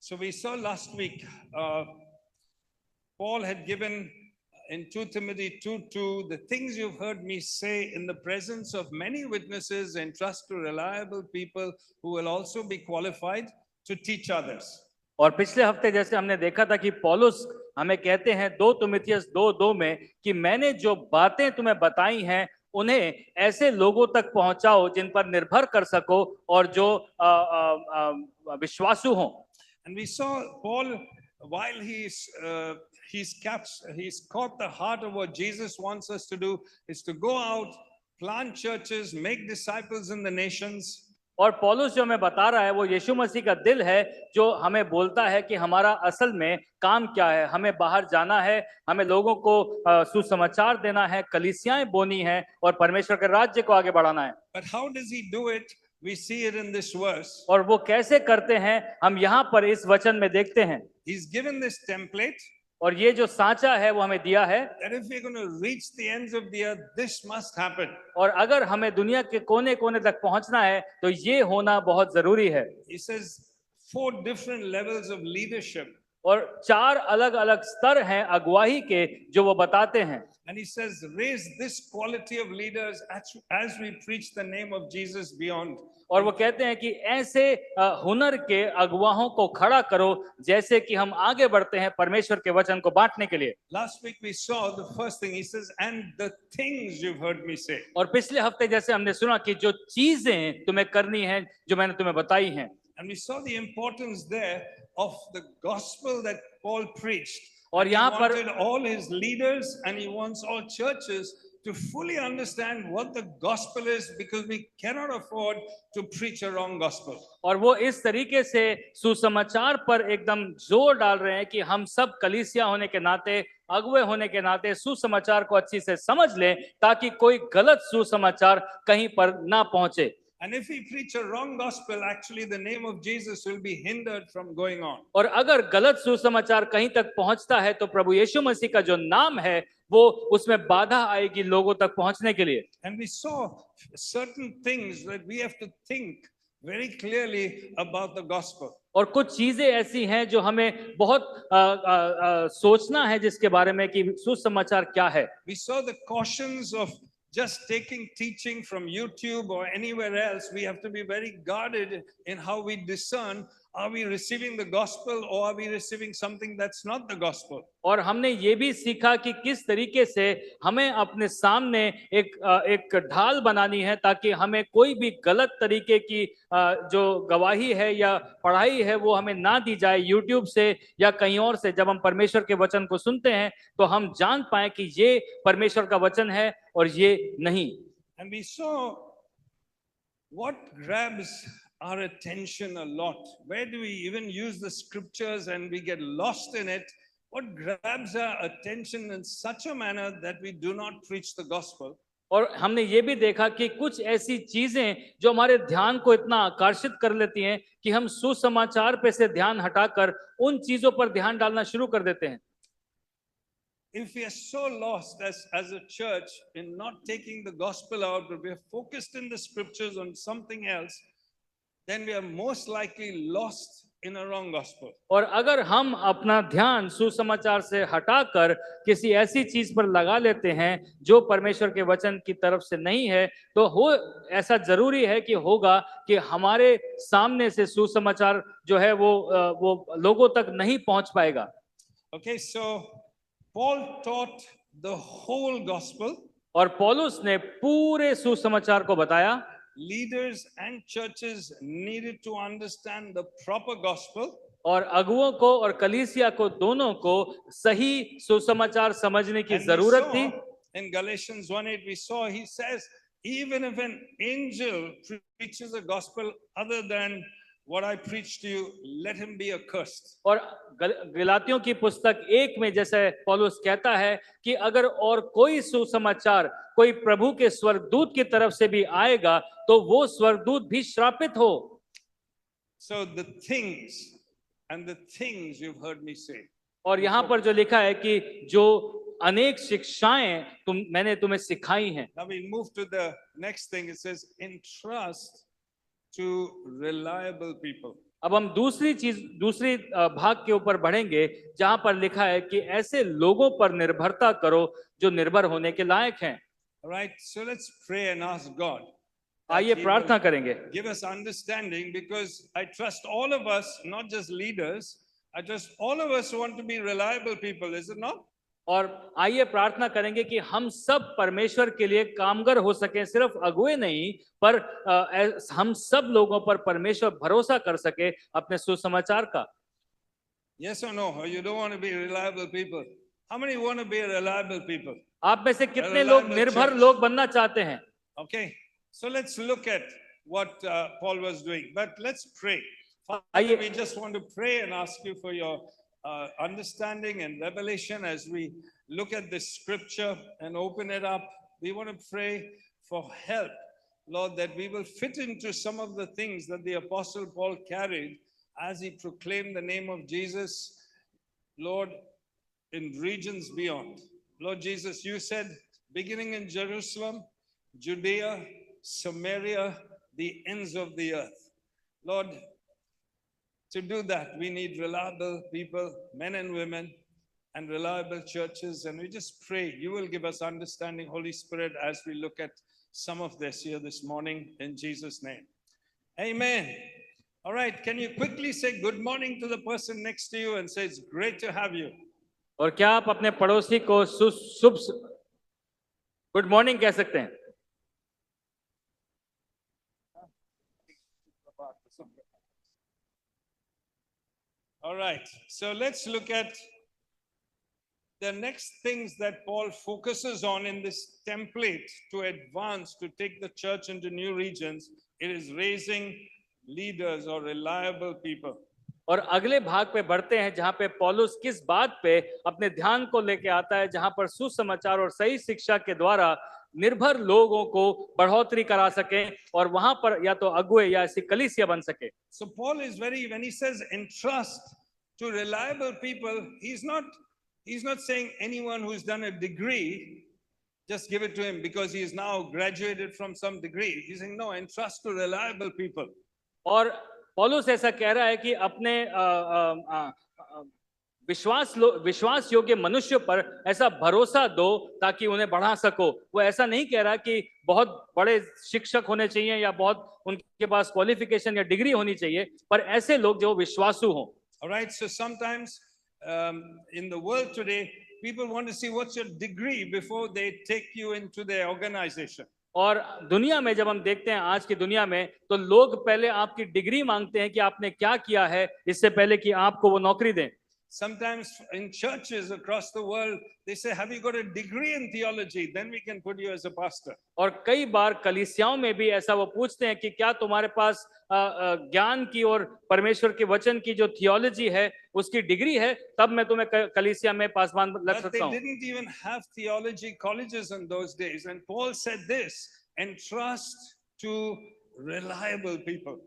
So we saw last week, Paul had given in 2 Timothy 2:2, the things you've heard me say in the presence of many witnesses, entrust to reliable people who will also be qualified to teach others. और पिछले हफ्ते जैसे हमने देखा था कि पौलुस हमें कहते हैं 2 तिमुथियुस 2:2 में कि मैंने जो बातें तुम्हें बताई हैं उन्हें ऐसे लोगों तक पहुंचाओ जिन पर निर्भर कर सको और जो विश्वासु हों. And we saw Paul, while he's caught the heart of what Jesus wants us to do, is to go out, plant churches, make disciples in the nations. और पौलुस जो हमें बता रहा है वो यीशु मसीह का दिल है जो हमें बोलता है कि हमारा असल में काम क्या है. हमें बाहर जाना है, हमें लोगों को सुसमाचार देना है, कलीसियाएं बोनी है और परमेश्वर के राज्य को आगे बढ़ाना है. But how does he do it? We see it in this verse. और वो कैसे करते हैं हम यहाँ पर इस वचन में देखते हैं. He's given this template. और ये जो सांचा है वो हमें दिया है. That if we're going to reach the ends of the earth, this must happen. और अगर हमें दुनिया के कोने-कोने तक पहुंचना है तो ये होना बहुत जरूरी है. He says 4 different levels of leadership. और 4 अलग-अलग स्तर हैं अगुवाई के जो वो बताते हैं. And he says, raise this quality of leaders as we preach the name of Jesus beyond. और वो कहते हैं कि ऐसे हुनर के अगुवाहों को खड़ा करो जैसे कि हम आगे बढ़ते हैं परमेश्वर के वचन को बांटने के लिए. Last week we saw the first thing. He says, and the things you've heard me say. और पिछले हफ्ते जैसे हमने सुना कि जो चीजें तुम्हें करनी है जो मैंने तुम्हें बताई हैं. And we saw the importance there of the gospel that Paul preached. और यहाँ he wanted all his leaders and he wants all churches to fully understand what the gospel is, because we cannot afford to preach a wrong gospel. और वो इस तरीके से सुसमाचार पर एकदम जोर डाल रहे हैं कि हम सब कलीसिया होने के नाते, अगुवे होने के नाते सुसमाचार को अच्छी से समझ लें ताकि कोई गलत सुसमाचार कहीं पर ना पहुंचे. And if we preach a wrong gospel, actually the name of Jesus will be hindered from going on. और अगर गलत सुसमाचार कहीं तक पहुंचता है तो प्रभु यीशु मसीह का जो नाम है वो उसमें बाधा आएगी लोगों तक पहुंचने के लिए. And we saw certain things that we have to think very clearly about the gospel. और कुछ चीजें ऐसी हैं जो हमें बहुत सोचना है जिसके बारे में कि सुसमाचार क्या है. We saw the cautions of just taking teaching from YouTube or anywhere else. We have to be very guarded in how we discern, are we receiving the gospel or are we receiving something that's not the gospel. और हमने ये भी सीखा कि किस तरीके से हमें अपने सामने एक ढाल बनानी है ताकि हमें कोई भी गलत तरीके की जो गवाही है या पढ़ाई है वो हमें ना दी जाए YouTube से या कहीं और से. जब हम परमेश्वर के वचन को सुनते हैं तो हम जान पाए कि ये परमेश्वर का वचन है और ये नहीं. And we saw what grabs our attention a lot. Where do we even use the scriptures and we get lost in it? What grabs our attention in such a manner that we do not preach the gospel? और हमने ये भी देखा कि कुछ ऐसी चीजें जो हमारे ध्यान को इतना आकर्षित कर लेती हैं कि हम सुसमाचार पे से ध्यान हटाकर उन चीजों पर ध्यान डालना शुरू कर देते हैं. If we are so lost as a church in not taking the gospel out, but we are focused in the scriptures on something else, then we are most likely lost in a wrong gospel. और अगर हम अपना ध्यान सुसमाचार से हटाकर किसी ऐसी चीज पर लगा लेते हैं जो परमेश्वर के वचन की तरफ से नहीं है तो हो ऐसा जरूरी है कि होगा कि हमारे सामने से सुसमाचार जो है वो लोगों तक नहीं पहुंच पाएगा. Okay, so Paul taught the whole gospel. और पौलुस ने पूरे सुसमाचार को बताया. Leaders and churches needed to understand the proper gospel. और अगुवों को और कलीसिया को दोनों को सही सुसमाचार समझने की जरूरत थी. In Galatians 1:8 we saw he says even if an angel preaches a gospel other than what I preach to you, let him be accursed. और गलातियों की पुस्तक 1 में जैसे पौलुस कहता है कि अगर और कोई सुसमाचार कोई प्रभु के स्वर्गदूत की तरफ से भी आएगा तो वो स्वर्गदूत भी श्रापित हो. So the things and the things you've heard me say. और यहाँ पर जो लिखा है कि जो अनेक शिक्षाएं मैंने तुम्हें सिखाई हैं. Now we move to the next thing. It says entrust to reliable people. अब हम दूसरी भाग के ऊपर बढ़ेंगे जहां पर लिखा है कि ऐसे लोगों पर निर्भरता करो जो निर्भर होने के लायक हैं। All right, so let's pray and ask God that आइए He will प्रार्थना करेंगे। give us understanding, because I trust all of us, not just leaders, I trust all of us want to be reliable people, is it not? और आइए प्रार्थना करेंगे कि हम सब परमेश्वर के लिए कामगर हो सके, सिर्फ अगुए नहीं पर हम सब लोगों पर परमेश्वर भरोसा कर सके अपने सुसमाचार का। Yes or no? Or you don't want to be reliable people? How many want to be reliable people? आप में से कितने लोग निर्भर लोग बनना चाहते हैं? Okay, so let's look at what Paul was doing, but let's pray. Father, आइए we just want to pray and ask you for your understanding and revelation as we look at this scripture and open it up. We want to pray for help, Lord, that we will fit into some of the things that the Apostle Paul carried as he proclaimed the name of Jesus, Lord, in regions beyond. Lord Jesus, you said, beginning in Jerusalem, Judea, Samaria, the ends of the earth. Lord, to do that, we need reliable people, men and women, and reliable churches. And we just pray you will give us understanding, Holy Spirit, as we look at some of this here this morning in Jesus' name. Amen. All right, can you quickly say good morning to the person next to you and say it's great to have you? और क्या आप अपने पड़ोसी को शुभ good morning कह सकते हैं? All right, so let's look at the next things that Paul focuses on in this template to advance, to take the church into new regions. It is raising leaders or reliable people. और अगले भाग पे बढ़ते हैं जहां पे पौलुस किस बात पे अपने ध्यान को लेके आता है, जहां पर सुसमाचार और सही शिक्षा के द्वारा निर्भर लोगों को बढ़ोतरी करा सके और वहां पर या तो अगुए या ऐसी कलीसिया बन सके। So Paul is when he says entrust to reliable people, he's not saying anyone who's done a degree, just give it to him because he is now graduated from some degree. He's saying no, entrust to reliable people. और पौलुस ऐसा कह रहा है कि अपने विश्वास योग्य मनुष्य पर ऐसा भरोसा दो ताकि उन्हें बढ़ा सको। वो ऐसा नहीं कह रहा कि बहुत बड़े शिक्षक होने चाहिए या बहुत उनके पास क्वालिफिकेशन या डिग्री होनी चाहिए, पर ऐसे लोग जो विश्वासु हों। All right, so sometimes in the world today, people want to see what's your degree before they take you into their organization. और दुनिया में जब हम देखते हैं आज की दुनिया में, तो लोग पहले आपकी डिग्री मांगते हैं कि आपने क्या किया है, इससे पहले कि आपको वो नौकरी दें। Sometimes in churches across the world, they say, have you got a degree in theology? Then we can put you as a pastor. और कई बार कलीसियाओं में भी ऐसा वो पूछते हैं कि क्या तुम्हारे पास ज्ञान की और परमेश्वर के वचन की जो थियोलॉजी है उसकी डिग्री है, तब मैं तुम्हें कलीसिया में पासवान लग सकता हूँ। But they didn't even have theology colleges in those days. And Paul said this, entrust to reliable people.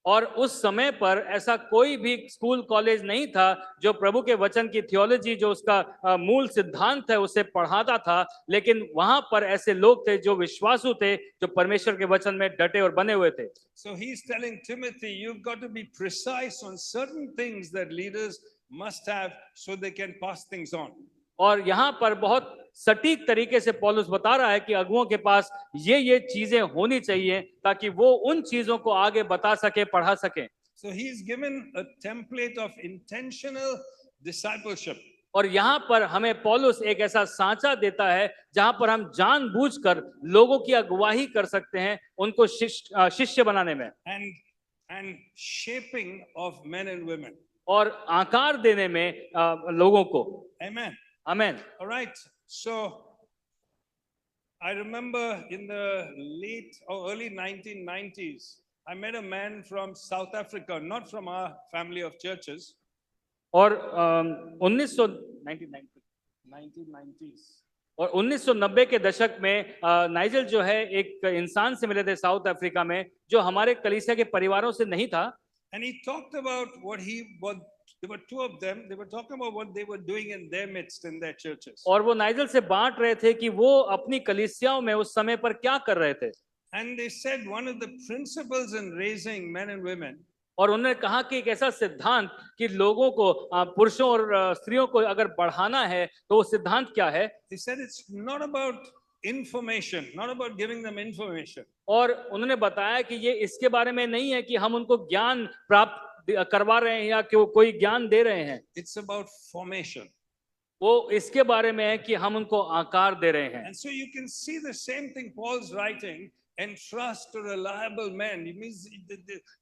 और उस समय पर ऐसा कोई भी स्कूल कॉलेज नहीं था जो प्रभु के वचन की थियोलॉजी जो उसका मूल सिद्धांत है उसे पढ़ाता था, लेकिन वहां पर ऐसे लोग थे जो विश्वासु थे, जो परमेश्वर के वचन में डटे और बने हुए थे। So he's telling Timothy, you've got to be precise on certain things that leaders must have so they can pass things on. और यहाँ पर बहुत सटीक तरीके से पौलुस बता रहा है कि अगुओं के पास ये चीजें होनी चाहिए ताकि वो उन चीजों को आगे बता सके, पढ़ा सके। So he's given a template of intentional discipleship. और यहाँ पर हमें पौलुस एक ऐसा सांचा देता है जहां पर हम जानबूझकर लोगों की अगुवाई कर सकते हैं, उनको शिष्य बनाने में and shaping of men and women. और आकार देने में लोगों को। Amen. Amen. All right. So I remember in the late or early 1990s, I met a man from South Africa, not from our family of churches. और 1990 के दशक में नाइजल जो है एक इंसान से मिले थे साउथ अफ्रीका में जो हमारे कलीसिया के परिवारों से नहीं था। And he talked about there were two of them. They were talking about what they were doing in their midst in their churches. और वो नाइजल से बांट रहे थे कि वो अपनी कलीसियाओं में उस समय पर क्या कर रहे थे। And they said one of the principles in raising men and women और उन्होंने कहा कि एक ऐसा सिद्धांत कि लोगों को पुरुषों और स्त्रियों को अगर बढ़ाना है तो वो सिद्धांत क्या है? He said it's not about information, not about giving them information. और उन्होंने बताया कि ये इसके बारे में नहीं है कि हम उनको ज्ञान प्राप्त करवा रहे हैं या कि वो कोई ज्ञान दे रहे हैं, It's about formation. वो इसके बारे में है कि हम उनको आकार दे रहे हैं। And so you can see the same thing Paul's writing, entrust to reliable men. It means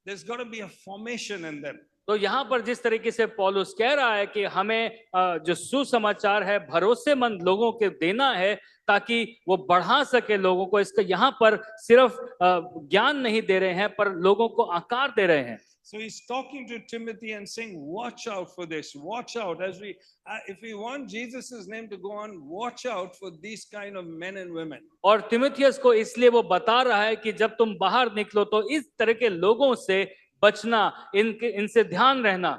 there's got to be a formation in them. तो यहाँ पर जिस तरीके से पौलुस कह रहा है कि हमें जो सुसमाचार है भरोसेमंद लोगों के देना है ताकि वो बढ़ा सके लोगों को, इसका यहाँ पर सिर्फ ज्ञान नहीं दे रहे हैं पर लोगों को आकार दे रहे हैं। So he's talking to Timothy and saying, watch out for this, watch out. As if we want Jesus' name to go on, watch out for these kind of men and women. और तिमुथियुस को इसलिए वो बता रहा है कि जब तुम बाहर निकलो तो इस तरह के लोगों से बचना, इनसे ध्यान रहना।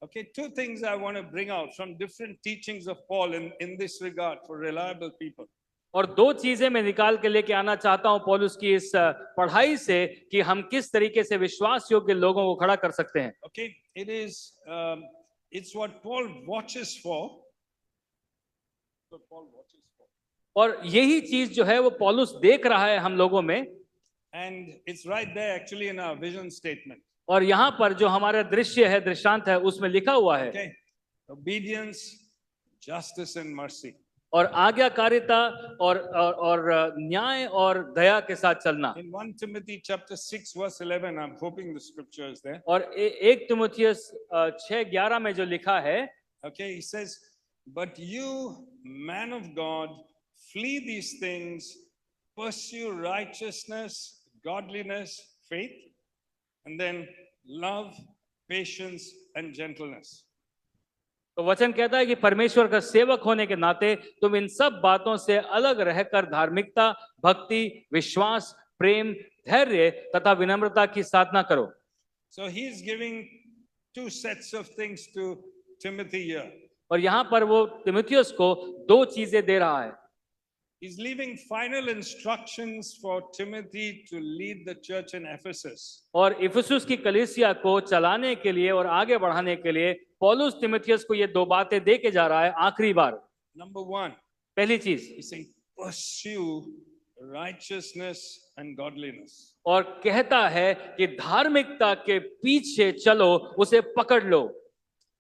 Okay, two things I want to bring out from different teachings of Paul in this regard for reliable people. और दो चीजें मैं निकाल के लेके आना चाहता हूं पौलुस की इस पढ़ाई से कि हम किस तरीके से विश्वास योग्य लोगों को खड़ा कर सकते हैं। Okay, it's what Paul watches for. What Paul watches for. और यही चीज जो है वो पौलुस देख रहा है हम लोगों में। And it's right there actually in our vision statement. और यहाँ पर जो हमारा दृश्य है, दृष्टांत है, उसमें लिखा हुआ है Okay, obedience, justice and mercy. और आज्ञाकारिता और न्याय और दया के साथ चलना। In 1 Timothy chapter 6 verse 11, I'm hoping the scripture is there. और 1 तिमुथियुस 6:11 में जो लिखा है, Okay, he says, but you, man of God, flee these things, pursue righteousness, godliness, faith, and then love, patience and gentleness. तो वचन कहता है कि परमेश्वर का सेवक होने के नाते तुम इन सब बातों से अलग रहकर धार्मिकता, भक्ति, विश्वास, प्रेम, धैर्य तथा विनम्रता की साधना करो। So he is giving two sets of things to Timothy here. और यहाँ पर वो तिमुथियुस को दो चीजें दे रहा है। He's leaving final instructions for Timothy to lead the church in Ephesus. और इफिसुस की कलीसिया को चलाने के लिए और आगे बढ़ाने के लिए पौलुस तिमुथियुस को ये दो बातें दे के जा रहा है आखिरी बार। Number one, पहली चीज, he's saying, pursue righteousness and godliness. और कहता है कि धार्मिकता के पीछे चलो, उसे पकड़ लो।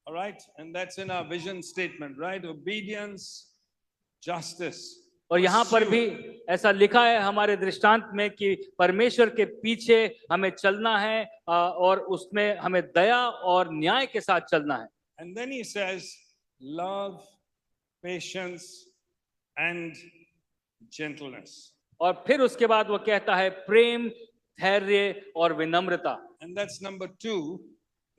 All right, and that's in our vision statement, right? Obedience, justice. और यहाँ पर भी ऐसा लिखा है हमारे दृष्टांत में कि परमेश्वर के पीछे हमें चलना है और उसमें हमें दया और न्याय के साथ चलना है। And then he says, love, patience and gentleness. और फिर उसके बाद वो कहता है प्रेम, धैर्य और विनम्रता। And that's number two,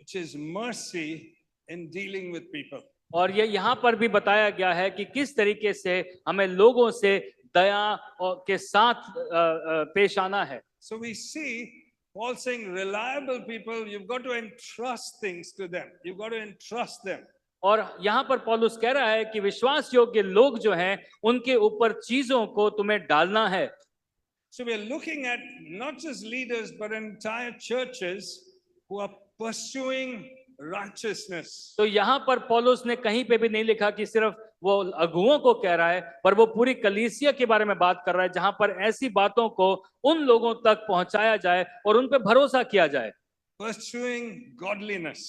which is mercy in dealing with people. और ये यहाँ पर भी बताया गया है कि किस तरीके से हमें लोगों से दया के साथ पेश आना है। So we see Paul saying reliable people, you've got to entrust things to them. You've got to entrust them. और यहाँ पर पौलुस कह रहा है कि विश्वास योग्य लोग जो हैं उनके ऊपर चीजों को तुम्हें डालना है। So we are looking at not just leaders but entire churches who are pursuing righteousness. तो यहाँ पर पौलुस ने कहीं पे भी नहीं लिखा कि सिर्फ वो अगुओं को कह रहा है, पर वो पूरी कलीसिया के बारे में बात कर रहा है जहां पर ऐसी बातों को उन लोगों तक पहुंचाया जाए और उन पे भरोसा किया जाए। Pursuing godliness.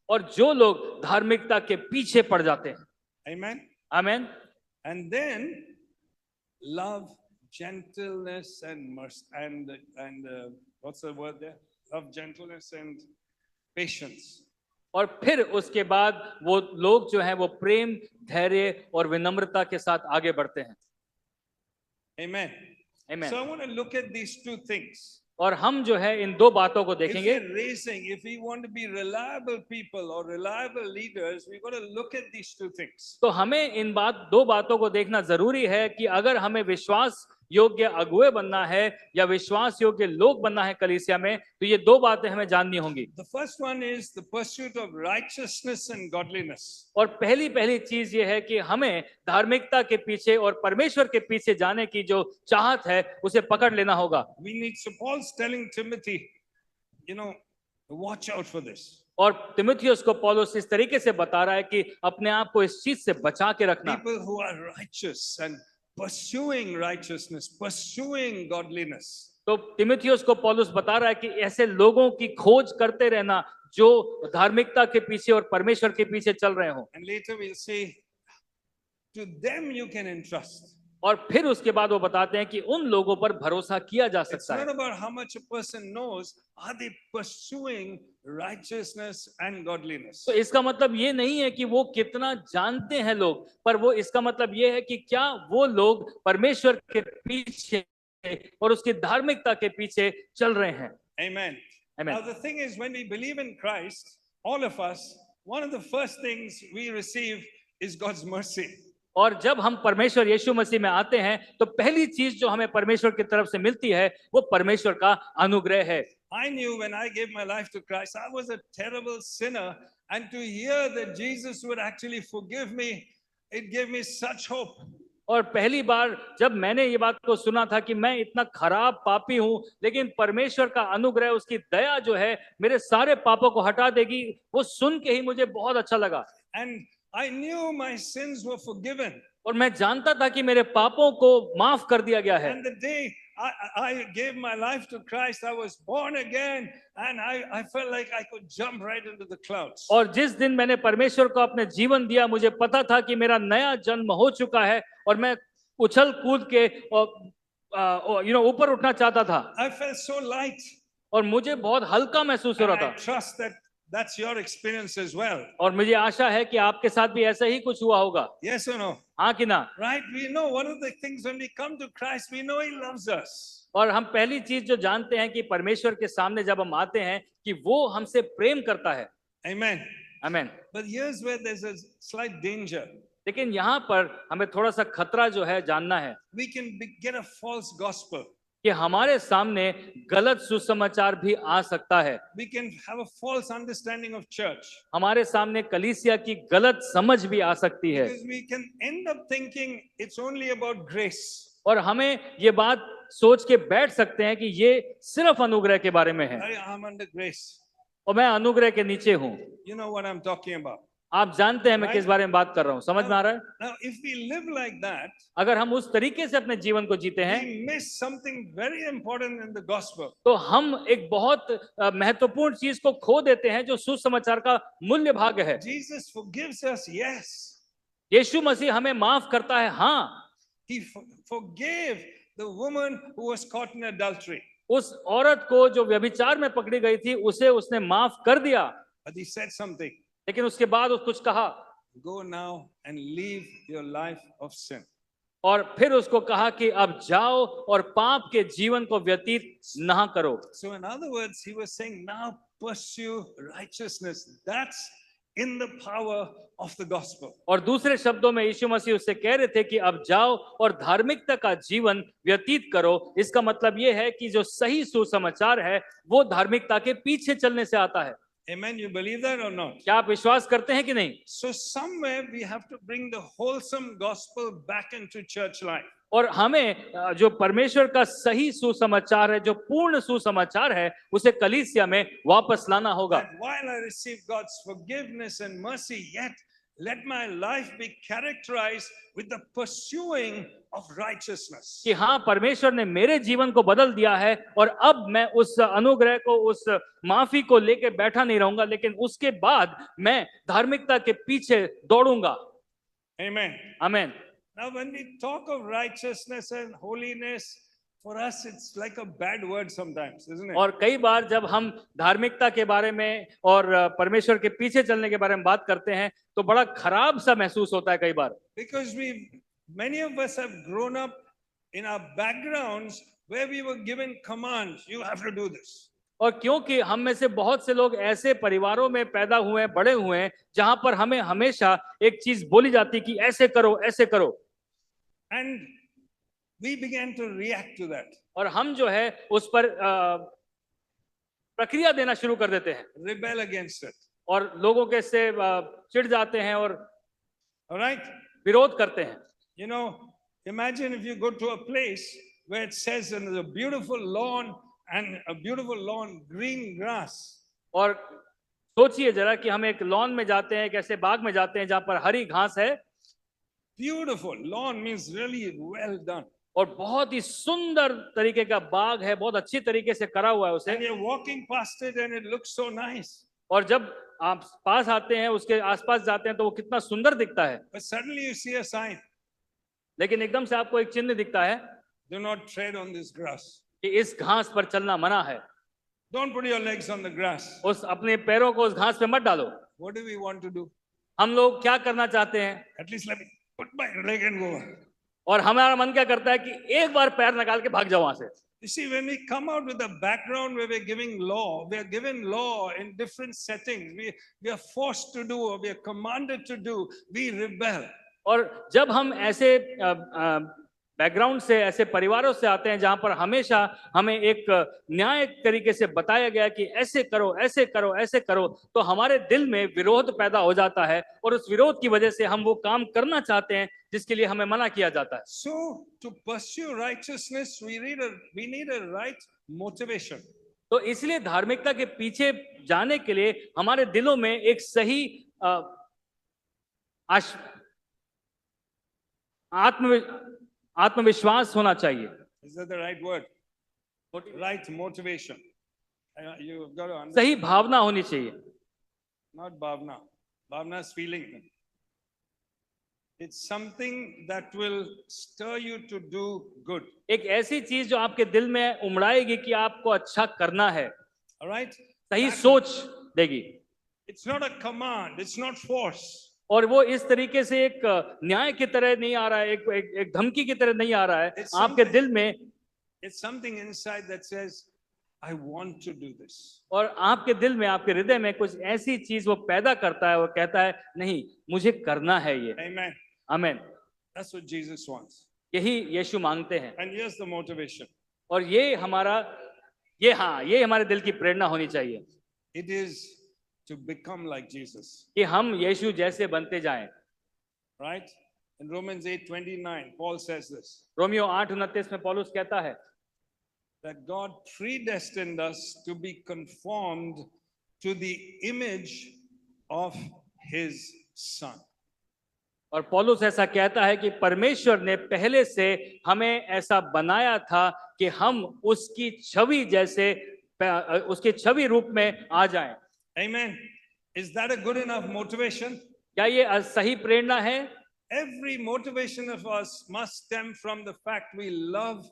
और जो लोग धार्मिकता के पीछे पड़ जाते हैं। Amen. आमीन। And then love, gentleness and mercy and what's the word there? Love, gentleness and patience. और फिर उसके बाद वो लोग जो हैं वो प्रेम, धैर्य और विनम्रता के साथ आगे बढ़ते हैं। Amen. Amen. So I want to look at these two things. और हम जो है इन दो बातों को देखेंगे। If we want to be reliable people or reliable leaders, we've got to look at these two things. तो हमें इन दो बातों को देखना जरूरी है कि अगर हमें विश्वास योग्य अगुए बनना है या विश्वास योग्य लोग बनना है कलीसिया में, तो ये दो बातें हमें जाननी होंगी। The first one is the pursuit of righteousness and godliness. और पहली चीज ये है कि हमें धार्मिकता के पीछे और परमेश्वर के पीछे जाने की जो चाहत है उसे पकड़ लेना होगा। So Paul's telling Timothy, Watch out for this. और तिमुथियुस को पौलुस इस तरीके से बता रहा है कि अपने आप को इस चीज से बचा के रखना। People who are righteous and pursuing righteousness, pursuing godliness. तो तिमुथियुस को पौलुस बता रहा है कि ऐसे लोगों की खोज करते रहना जो धार्मिकता के पीछे और परमेश्वर के पीछे चल रहे हो। And later we'll see, to them you can entrust. और फिर उसके बाद वो बताते हैं कि उन लोगों पर भरोसा किया जा It's सकता not है। about how much a person knows, are they pursuing righteousness and godliness? तो इसका मतलब ये नहीं है कि वो कितना जानते हैं लोग, पर वो इसका मतलब ये है कि क्या वो लोग परमेश्वर के पीछे और उसकी धार्मिकता के पीछे चल रहे हैं। Amen. Amen. Now the thing is, when we believe in Christ, all of us, one of the first things we receive is God's mercy. और जब हम परमेश्वर यीशु मसीह में आते हैं तो पहली चीज जो हमें परमेश्वर की तरफ से मिलती है वो परमेश्वर का अनुग्रह है। I knew when I gave my life to Christ, I was a terrible sinner, and to hear that Jesus would actually forgive me, it gave me such hope. और पहली बार जब मैंने ये बात को सुना था कि मैं इतना खराब पापी हूं, लेकिन परमेश्वर का अनुग्रह, उसकी दया जो है मेरे सारे पापों को हटा देगी, वो सुन के ही मुझे बहुत अच्छा लगा। And I knew my sins were forgiven. और मैं जानता था कि मेरे पापों को माफ कर दिया गया है। And the day I gave my life to Christ, I was born again, and I felt like I could jump right into the clouds. और जिस दिन मैंने परमेश्वर को अपने जीवन दिया, मुझे पता था कि मेरा नया जन्म हो चुका है और मैं उछल कूद के ऊपर उठना चाहता था। I felt so light. और मुझे बहुत हल्का महसूस हो And रहा I था। trust that that's your experience as well. और मुझे आशा है कि आपके साथ भी ऐसा ही कुछ हुआ होगा। Yes or no? हाँ कि ना? Right? We know one of the things when we come to Christ, we know He loves us. और हम पहली चीज जो जानते हैं कि परमेश्वर के सामने जब हम आते हैं कि वो हमसे प्रेम करता है। Amen. आमीन। But here's where there's a slight danger. लेकिन यहाँ पर हमें थोड़ा सा खतरा जो है जानना है We can get a false gospel. कि हमारे सामने गलत सुसमाचार भी आ सकता है। We can have a false understanding of church. हमारे सामने कलीसिया की गलत समझ भी आ सकती है। Because we can end up thinking it's only about grace. और हमें ये बात सोच के बैठ सकते हैं कि ये सिर्फ अनुग्रह के बारे में है I'm under grace. और मैं अनुग्रह के नीचे हूँ। You know what I'm talking about. आप जानते हैं मैं किस बारे में बात कर रहा हूँ, समझ में आ रहा है? Now, if we live like that, अगर हम उस तरीके से अपने जीवन को जीते हैं we miss something very important in the gospel. तो हम एक बहुत महत्वपूर्ण चीज को खो देते हैं जो सुसमाचार का मूल्य भाग है। Jesus forgives us, yes. यीशु मसीह हमें माफ करता है, हाँ। He forgave the woman who was caught in adultery. उस औरत को जो व्यभिचार में पकड़ी गई थी उसे उसने माफ कर दिया। But he said something. लेकिन उसके बाद उस कुछ कहा, Go now and live your life of sin. और फिर उसको कहा कि अब जाओ और पाप के जीवन को व्यतीत ना करो। So in other words, he was saying, now pursue righteousness. That's in the power of the gospel. और दूसरे शब्दों में यीशु मसीह उससे कह रहे थे कि अब जाओ और धार्मिकता का जीवन व्यतीत करो। इसका मतलब ये है कि जो सही सुसमाचार है वो धार्मिकता के पीछे चलने से आता है। Amen. You believe that or not? क्या आप विश्वास करते हैं कि नहीं? So somewhere we have to bring the wholesome gospel back into church life. और हमें जो परमेश्वर का सही सुसमाचार है, जो पूर्ण सुसमाचार है, उसे कलीसिया में वापस लाना होगा। That while I receive God's forgiveness and mercy, yet let my life be characterized with the pursuing of righteousness. कि हाँ, परमेश्वर ने मेरे जीवन को बदल दिया है और अब मैं उस अनुग्रह को, उस माफी को लेके बैठा नहीं रहूंगा, लेकिन उसके बाद मैं धार्मिकता के पीछे दौड़ूंगा। Amen. आमीन। Now, when we talk of righteousness and holiness, for us it's like a bad word sometimes, isn't it? और कई बार जब हम धार्मिकता के बारे में और परमेश्वर के पीछे चलने के बारे में बात करते हैं तो बड़ा खराब सा महसूस होता है कई बार। Because many of us have grown up in our backgrounds where we were given commands, you have to do this. और क्योंकि हम में से बहुत से लोग ऐसे परिवारों में पैदा हुए हैं, बड़े हुए हैं, जहां पर हमें हमेशा एक चीज बोली जाती कि ऐसे करो, ऐसे करो। And we began to react to that. और हम जो है उस पर प्रक्रिया देना शुरू कर देते हैं, Rebel against it. और लोगों के से चिढ़ जाते हैं और All right? विरोध करते हैं। You know, imagine if you go to a place where it says there's a beautiful lawn and a beautiful lawn, green grass. और सोचिए जरा कि हम एक लॉन में जाते हैं, एक ऐसे बाग में जाते हैं जहां पर हरी घास है Beautiful. Lawn means really well done. और बहुत ही सुंदर तरीके का बाग है, बहुत अच्छी तरीके से करा हुआ है And उसे। you're walking past it and it looks so nice. और जब आप पास आते हैं, उसके आसपास जाते हैं तो वो कितना सुंदर दिखता है, But suddenly you see a sign, लेकिन एकदम से आपको एक चिन्ह दिखता है do not tread on this grass. कि इस घास पर चलना मना है। Don't put your legs on the grass. उस अपने पैरों को उस घास पे मत डालो। What do we want to do? हम लोग क्या करना चाहते हैं? At least let me put my leg and go. और हमारा मन क्या करता है कि एक बार पैर निकाल के भाग जाओ वहां से। You see, when we come out with a background where we're giving law, we are given law in different settings. We are forced to do or we are commanded to do, we rebel. और जब हम ऐसे background से, ऐसे परिवारों से आते हैं जहां पर हमेशा हमें एक न्याय तरीके से बताया गया कि ऐसे करो, ऐसे करो, ऐसे करो, तो हमारे दिल में विरोध पैदा हो जाता है और उस विरोध की वजह से हम वो काम करना चाहते हैं जिसके लिए हमें मना किया जाता है। So to pursue righteousness, we need a right motivation. तो इसलिए धार्मिकता के पीछे जाने के लिए हमारे दिलों में एक सही आत्मविश्वास होना चाहिए। Is that the right word? Right motivation. You've got to understand. सही भावना होनी चाहिए। Not bhavna. Bhavna is feeling. It's something that will stir you to do good. एक ऐसी चीज जो आपके दिल में उमड़ाएगी कि आपको अच्छा करना है, All right? सही सोच देगी। It's not a command. It's not force. और वो इस तरीके से एक न्याय की तरह नहीं आ रहा है, एक धमकी की तरह नहीं आ रहा है आपके दिल में। It's something inside that says, I want to do this. और आपके दिल में, आपके हृदय में कुछ ऐसी चीज वो पैदा करता है, वो कहता है नहीं, मुझे करना है ये। Amen. आमीन। That's what Jesus wants. यही यीशु मांगते हैं। And here's the motivation. और ये हमारे दिल की प्रेरणा होनी चाहिए। It is to become like Jesus. कि हम यीशु जैसे बनते जाएं। Right? In Romans 8:29, Paul says this. Romeo 8:29 में पौलुस कहता है That God predestined us to be conformed to the image of His Son. और पौलुस ऐसा कहता है कि परमेश्वर ने पहले से हमें ऐसा बनाया था कि हम उसकी छवि जैसे, उसके छवि रूप में आ जाएं। Amen. Is that a good enough motivation? क्या ये सही प्रेरणा है? Every motivation of us must stem from the fact we love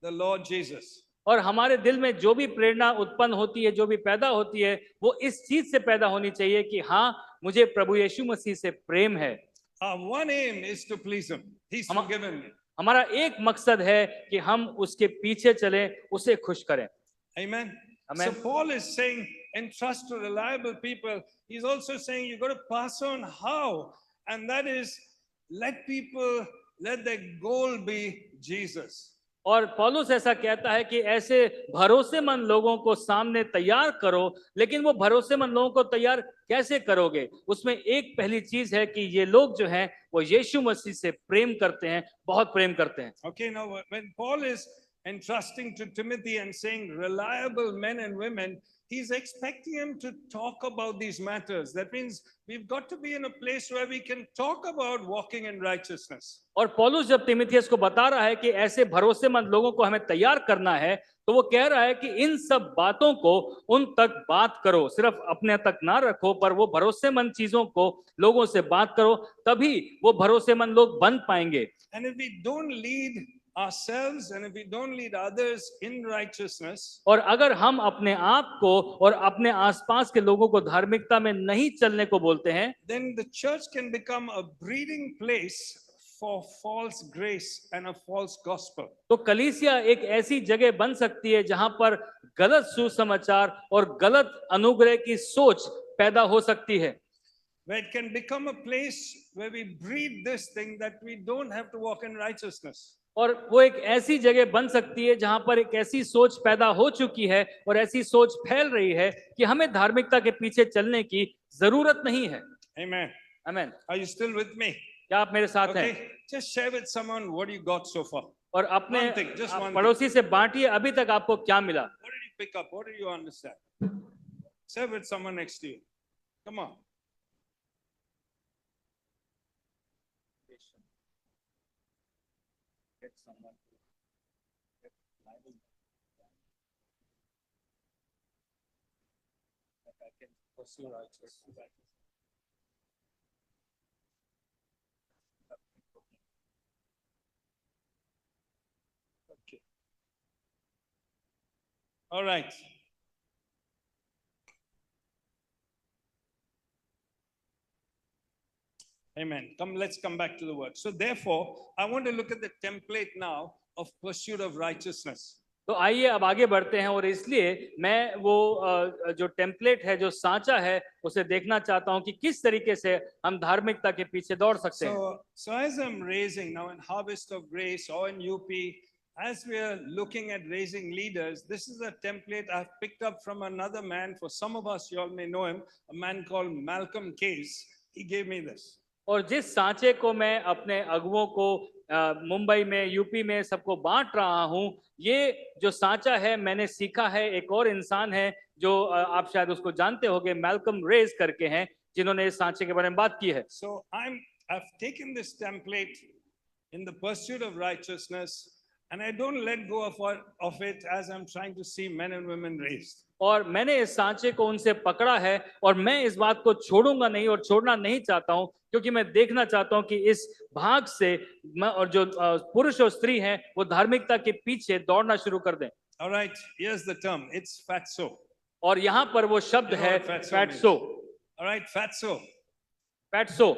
the Lord Jesus. और हमारे दिल में जो भी प्रेरणा उत्पन्न होती है, जो भी पैदा होती है, वो इस चीज से पैदा होनी चाहिए कि हाँ, मुझे प्रभु यीशु मसीह से प्रेम है। Our one aim is to please Him. He's forgiven me. हमारा एक मकसद है कि हम उसके पीछे चलें, उसे खुश करें। Amen. Amen. So Paul is saying, entrust to reliable people. He's also saying you got to pass on how, and that is let their goal be Jesus. और पौलुस ऐसा कहता है कि ऐसे भरोसेमंद लोगों को सामने तैयार करो, लेकिन वो भरोसेमंद लोगों को तैयार कैसे करोगे? उसमें एक पहली चीज है कि ये लोग जो हैं वो यीशु मसीह से प्रेम करते हैं, बहुत प्रेम करते हैं। Okay, now when Paul is entrusting to Timothy and saying reliable men and women, he's expecting him to talk about these matters. That means we've got to be in a place where we can talk about walking in righteousness. और पौलुस जब तीमुथियुस को बता रहा है कि ऐसे भरोसेमंद लोगों को हमें तैयार करना है, तो वो कह रहा है कि इन सब बातों को उन तक बात करो, सिर्फ अपने तक ना रखो, पर वो भरोसेमंद चीजों को लोगों से बात करो, तभी वो भरोसेमंद लोग बन पाएंगे। And if we don't lead ourselves and if we don't lead others in righteousness, और अगर हम अपने आप को और अपने आसपास के लोगों को धार्मिकता में नहीं चलने को बोलते हैं, then the church can become a breeding place for false grace and a false gospel. तो कलीसिया एक ऐसी जगह बन सकती है जहां पर गलत सुसमाचार और गलत अनुग्रह की सोच पैदा हो सकती है। Where it can become a place where we breed this thing that we don't have to walk in righteousness. और वो एक ऐसी जगह बन सकती है जहां पर एक ऐसी सोच पैदा हो चुकी है और ऐसी सोच फैल रही है कि हमें धार्मिकता के पीछे चलने की जरूरत नहीं है। Amen. आमीन। Are you still with me? क्या आप मेरे साथ हैं? Okay. Just share with someone what you got so far. और अपने One thing, just one पड़ोसी से बांटिए अभी तक आपको क्या मिला। What did you pick up? What did you understand? Say with someone next to you. Come on. Get someone to get Bible that I can pursue righteousness. Okay. All right. Amen. Let's come back to the word. So therefore, I want to look at the template now of pursuit of righteousness. तो आइए अब आगे बढ़ते हैं और इसलिए मैं वो जो टेम्पलेट है, जो सांचा है, उसे देखना चाहता हूं कि किस तरीके से हम धार्मिकता के पीछे दौड़ सकते हैं। So as I'm raising now in Harvest of Grace or in UP, as we are looking at raising leaders, this is a template I've picked up from another man. For some of us, you all may know him, a man called Malcolm Case. He gave me this. और जिस सांचे को मैं अपने अगुओं को मुंबई में, UP में सबको बांट रहा हूं, ये जो सांचा है मैंने सीखा है, एक और इंसान है जो आप शायद उसको जानते होंगे, मैल्कम रेस करके हैं, जिन्होंने इस सांचे के बारे में बात की है। So I've taken this template in the pursuit of righteousness, and I don't let go of it as I'm trying to see men and women raised. और मैंने इस सांचे को उनसे पकड़ा है और मैं इस बात को छोड़ूंगा नहीं और छोड़ना नहीं चाहता हूं, क्योंकि मैं देखना चाहता हूं कि इस भाग से और जो पुरुष और स्त्री हैं वो धार्मिकता के पीछे दौड़ना शुरू कर दें। All right, here's the term. It's fatso. और यहाँ पर वो शब्द है fatso. All right, fatso. Fatso,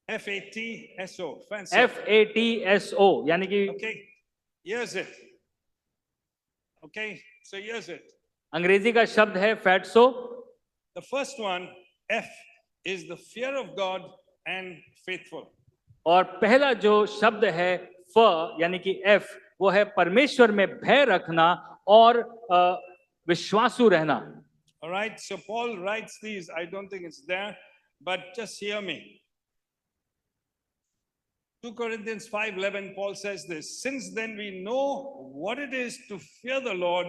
FATSO. FATSO, यानी कि Okay, here's it. Okay, so here's it. अंग्रेजी का शब्द है fatso. The first one, F, is the fear of God and faithful. और पहला जो शब्द है फ यानी कि F, वो है परमेश्वर में भय रखना और विश्वासु रहना। All right, so Paul writes these. I don't think it's there, but just hear me. 2 Corinthians 5:11, Paul says this: since then we know what it is to fear the Lord,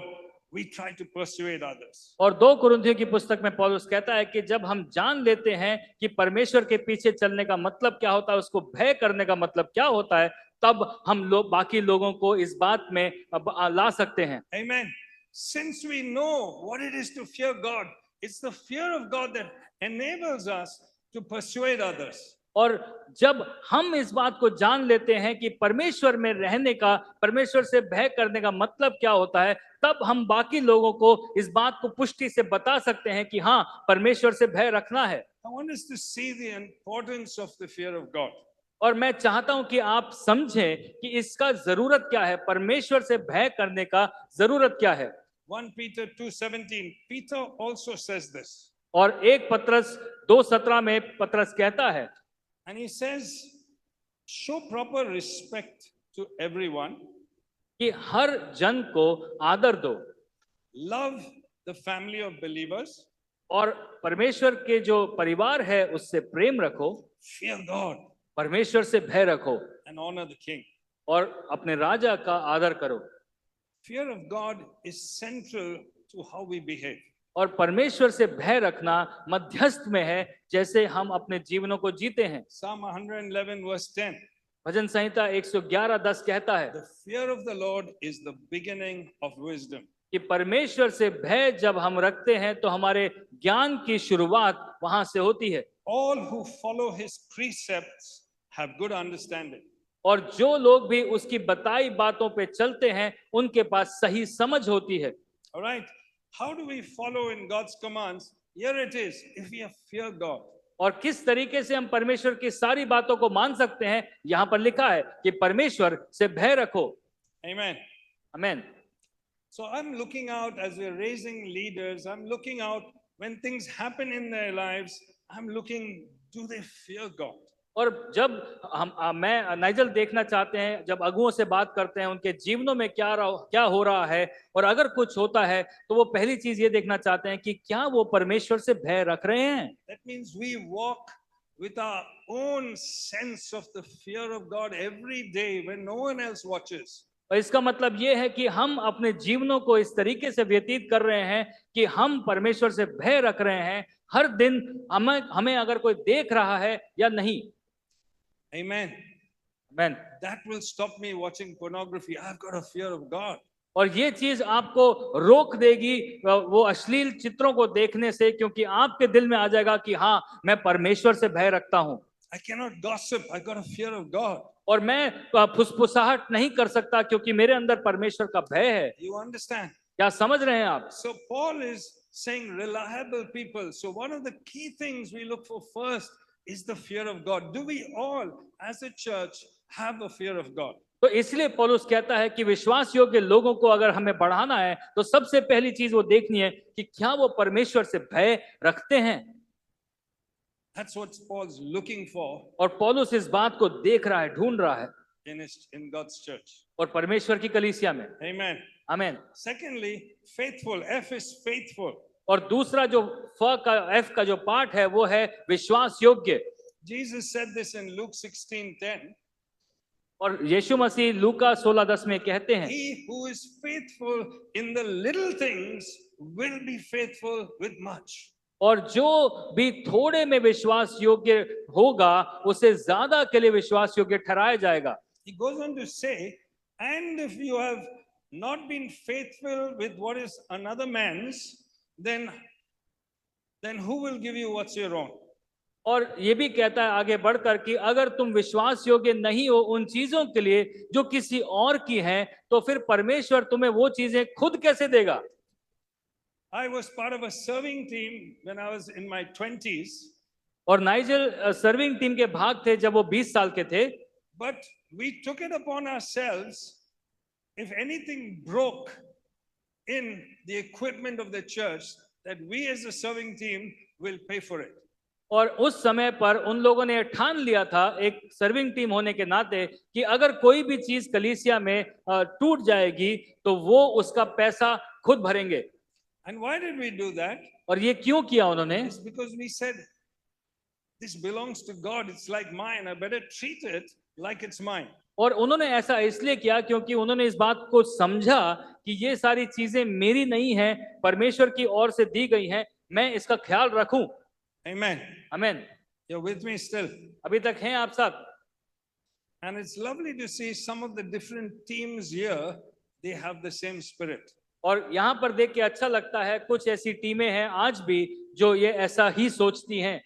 we try to persuade others. और 2 कुरिन्थियों की पुस्तक में पौलुस कहता है कि जब हम जान लेते हैं कि परमेश्वर के पीछे चलने का मतलब क्या होता है, उसको भय करने का मतलब क्या होता है, तब हम लोग बाकी लोगों को इस बात में ला सकते हैं। Amen. Since we know what it is to fear God, it's the fear of God that enables us to persuade others. और जब हम इस बात को जान लेते हैं कि परमेश्वर में रहने का, परमेश्वर से भय करने का मतलब क्या होता है, तब हम बाकी लोगों को इस बात को पुष्टि से बता सकते हैं कि हाँ, परमेश्वर से भय रखना है। I want us to see the importance of the fear of God. और मैं चाहता हूं कि आप समझें कि इसका जरूरत क्या है, परमेश्वर से भय करने का जरूरत क्या है। 1 Peter 2:17, Peter also says this. और 1 पत्रस 2:17 में पत्रस कहता है, And he says, show proper respect to everyone. कि हर जन को आदर दो। Love the family of believers. और परमेश्वर के जो परिवार है उससे प्रेम रखो। Fear God. परमेश्वर से भय रखो। And honor the king. और अपने राजा का आदर करो। Fear of God is central to how we behave. और परमेश्वर से भय रखना मध्यस्थ में है जैसे हम अपने जीवनों को जीते हैं। Psalm 111 verse 10. भजन संहिता 111:10 कहता है, The fear of the Lord is the beginning of wisdom. कि परमेश्वर से भय जब हम रखते हैं तो हमारे ज्ञान की शुरुआत वहां से होती है। All who follow his precepts have good understanding. और जो लोग भी उसकी बताई बातों पे चलते हैं उनके पास सही समझ होती है। All right. How do we follow in God's commands? Here it is. If we fear God. और किस तरीके से हम परमेश्वर की सारी बातों को मान सकते हैं, यहाँ पर लिखा है कि परमेश्वर से भय रखो। Amen. Amen. So I'm looking out as we're raising leaders. I'm looking out when things happen in their lives. I'm looking, do they fear God? और जब मैं नाइजल देखना चाहते हैं, जब अगुओं से बात करते हैं उनके जीवनों में क्या हो रहा है, और अगर कुछ होता है तो वो पहली चीज ये देखना चाहते हैं कि क्या वो परमेश्वर से भय रख रहे हैं। That means we walk with our own sense of the fear of God every day when no one else watches. और इसका मतलब ये है कि हम अपने जीवनों को इस तरीके से व्यतीत कर रहे हैं कि हम परमेश्वर से भय रख रहे हैं हर दिन, हमें हमें अगर कोई देख रहा है या नहीं। Amen. आमीन। That will stop me watching pornography. I've got a fear of God. और ये चीज आपको रोक देगी वो अश्लील चित्रों को देखने से, क्योंकि आपके दिल में आ जाएगा कि हाँ, मैं परमेश्वर से भय रखता हूं। I cannot gossip. I've got a fear of God. और मैं फुसफुसाहट नहीं कर सकता क्योंकि मेरे अंदर परमेश्वर का भय है। You understand? क्या समझ रहे हैं आप? So Paul is saying reliable people. So one of the key things we look for first is the fear of God. Do we all as a church have a fear of God? तो इसलिए पौलुस कहता है कि विश्वास योग्य लोगों को अगर हमें बढ़ाना है तो सबसे पहली चीज वो देखनी है कि क्या वो परमेश्वर से भय रखते हैं। That's what Paul's looking for और पौलुस इस बात को देख रहा है, ढूंढ रहा है in God's church. और परमेश्वर की कलीसिया में। Amen. आमीन। Secondly, faithful. F is faithful. और दूसरा जो एफ का जो पार्ट है वो है विश्वास योग्य। Jesus said this in Luke 16:10. और यीशु मसीह लूका 16:10 में कहते हैं, He who is faithful in the little things will be faithful with much. और जो भी थोड़े में विश्वास योग्य होगा उसे ज्यादा के लिए विश्वास योग्य ठहराया जाएगा। He goes on to say, and if you have not been faithful with what is another man's, then who will give you what's your own? और ये भी कहता है आगे बढ़कर कि अगर तुम विश्वास योग्य नहीं हो उन चीजों के लिए जो किसी और की हैं, तो फिर परमेश्वर तुम्हें वो चीजें खुद कैसे देगा। I was part of a serving team when I was in my 20s. और नाइजल सर्विंग टीम के भाग थे जब वो 20 साल के थे। But we took it upon ourselves, if anything broke in the equipment of the church, that we as a serving team will pay for it. और उस समय पर उन लोगों ने ठान लिया था एक सर्विंग टीम होने के नाते कि अगर कोई भी चीज कलीसिया में टूट जाएगी तो वो उसका पैसा खुद भरेंगे। And why did we do that? और ये क्यों किया उन्होंने? It's because we said, this belongs to God, it's like mine, I better treat it like it's mine. और उन्होंने ऐसा इसलिए किया क्योंकि उन्होंने इस बात को समझा कि ये सारी चीजें मेरी नहीं है, परमेश्वर की ओर से दी गई हैं, मैं इसका ख्याल रखूं। Amen. आमीन। You're with me still? अभी तक हैं आप सब? And it's lovely to see some of the different teams here, they have the same spirit. और यहाँ पर देख के अच्छा लगता है, कुछ ऐसी टीमें हैं आज भी जो ये ऐसा ही सोचती हैं।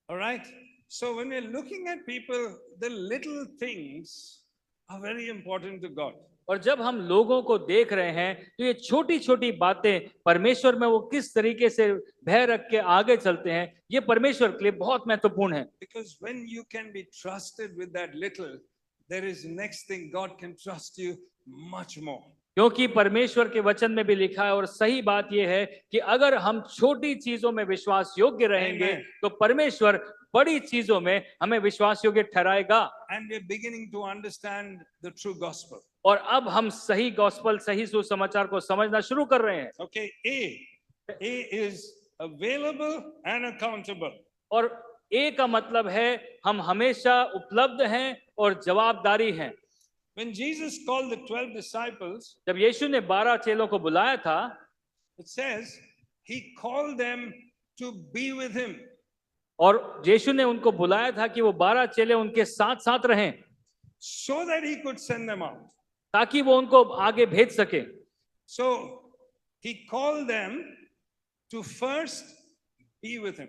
All right? So when we're looking at people, the little things are very important to God. और जब हम लोगों को देख रहे हैं तो ये छोटी छोटी बातें परमेश्वर में वो किस तरीके से भय रख के आगे चलते हैं, ये परमेश्वर के लिए बहुत महत्वपूर्ण है। Because when you can be trusted with that little, there is next thing, God can trust you much more. क्योंकि परमेश्वर के वचन में भी लिखा है और सही बात यह है कि अगर हम छोटी चीजों में विश्वास योग्य रहेंगे तो परमेश्वर बड़ी चीजों में हमें विश्वास योग्य ठहराएगा। And we're beginning to understand the true gospel. और अब हम सही गॉस्पल, सही सुसमाचार को समझना शुरू कर रहे हैं। Okay, A is available and accountable. और ए का मतलब है हम hमेशा उपलब्ध हैं और जवाबदारी हैं। When Jesus called the 12 disciples, जब यीशु ने 12 चेलों को बुलाया था, it says he called them to be with him. और यीशु ने उनको बुलाया था कि वो 12 चेले उनके साथ साथ रहें, so that he could send them out. ताकि वो उनको आगे भेज सके। So he called them to first be with him.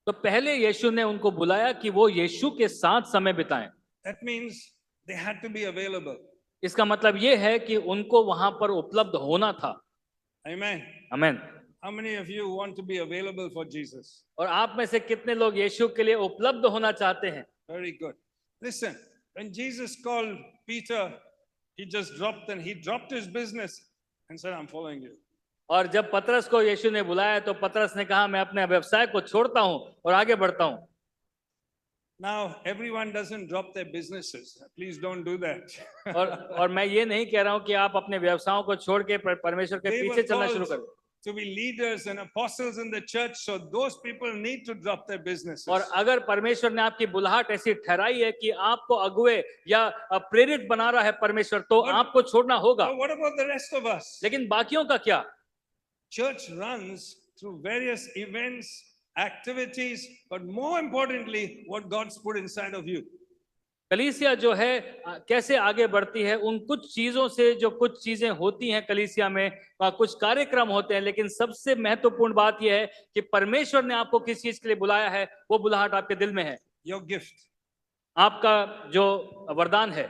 तो पहले यीशु ने उनको बुलाया कि वो यीशु के साथ समय बिताएं। That means they had to be available. इसका मतलब ये है कि उनको वहां पर उपलब्ध होना था। Amen. आमीन। How many of you want to be available for Jesus? और आप में से कितने लोग यीशु के लिए उपलब्ध होना चाहते हैं? Very good. Listen, when Jesus called Peter, he dropped his business and said, I'm following you. और जब पतरस को यीशु ने बुलाया तो पतरस ने कहा मैं अपने व्यवसाय को छोड़ता हूं और आगे बढ़ता हूं। Now, everyone doesn't drop their businesses. Please don't do that. और मैं ये नहीं कह रहा हूं कि आप अपने व्यवसायों को छोड़ के परमेश्वर के They पीछे were चलना शुरू called करें। to be leaders and apostles in the church, so those people need to drop their businesses. और अगर परमेश्वर ने आपकी बुलाहट ऐसी ठहराई है कि आपको अगुवे या प्रेरित बना रहा है परमेश्वर, तो But- आपको छोड़ना होगा। But what about the rest of us? लेकिन बाकियों का क्या? Church runs through various events, activities, but more importantly, what God's put inside of you. कलीसिया जो है कैसे आगे बढ़ती है, उन कुछ चीजों से, जो कुछ चीजें होती हैं कलीसिया में, कुछ कार्यक्रम होते हैं, लेकिन सबसे महत्वपूर्ण बात यह है कि परमेश्वर ने आपको किस चीज के लिए बुलाया है, वो बुलाहट आपके दिल में है। Your gift, आपका जो वरदान है,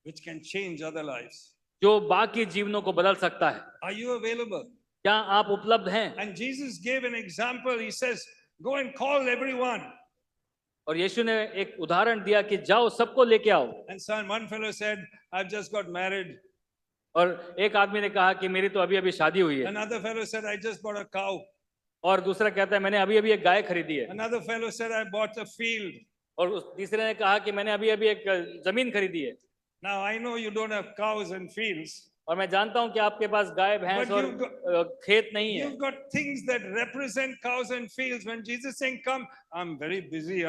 which can change other lives. जो बाकी जीवनों को बदल सकता है। Are you available? क्या आप उपलब्ध हैं? And Jesus gave an example. He says, go and call everyone. और यीशु ने एक उदाहरण दिया कि जाओ सबको लेके आओ। And one fellow said, I've just got married. और एक आदमी ने कहा कि मेरी तो अभी अभी शादी हुई है। Another fellow said, I just bought a cow. और दूसरा कहता है मैंने अभी अभी एक गाय खरीदी है। Another fellow said, I bought a field. और उस तीसरे ने कहा कि मैंने अभी अभी एक जमीन खरीदी है। Now I know you don't have cows and fields. और मैं जानता हूं कि आपके पास गाय भैंस But और खेत नहीं है। You've got things that represent cows and fields. When Jesus saying, come, I'm very busy,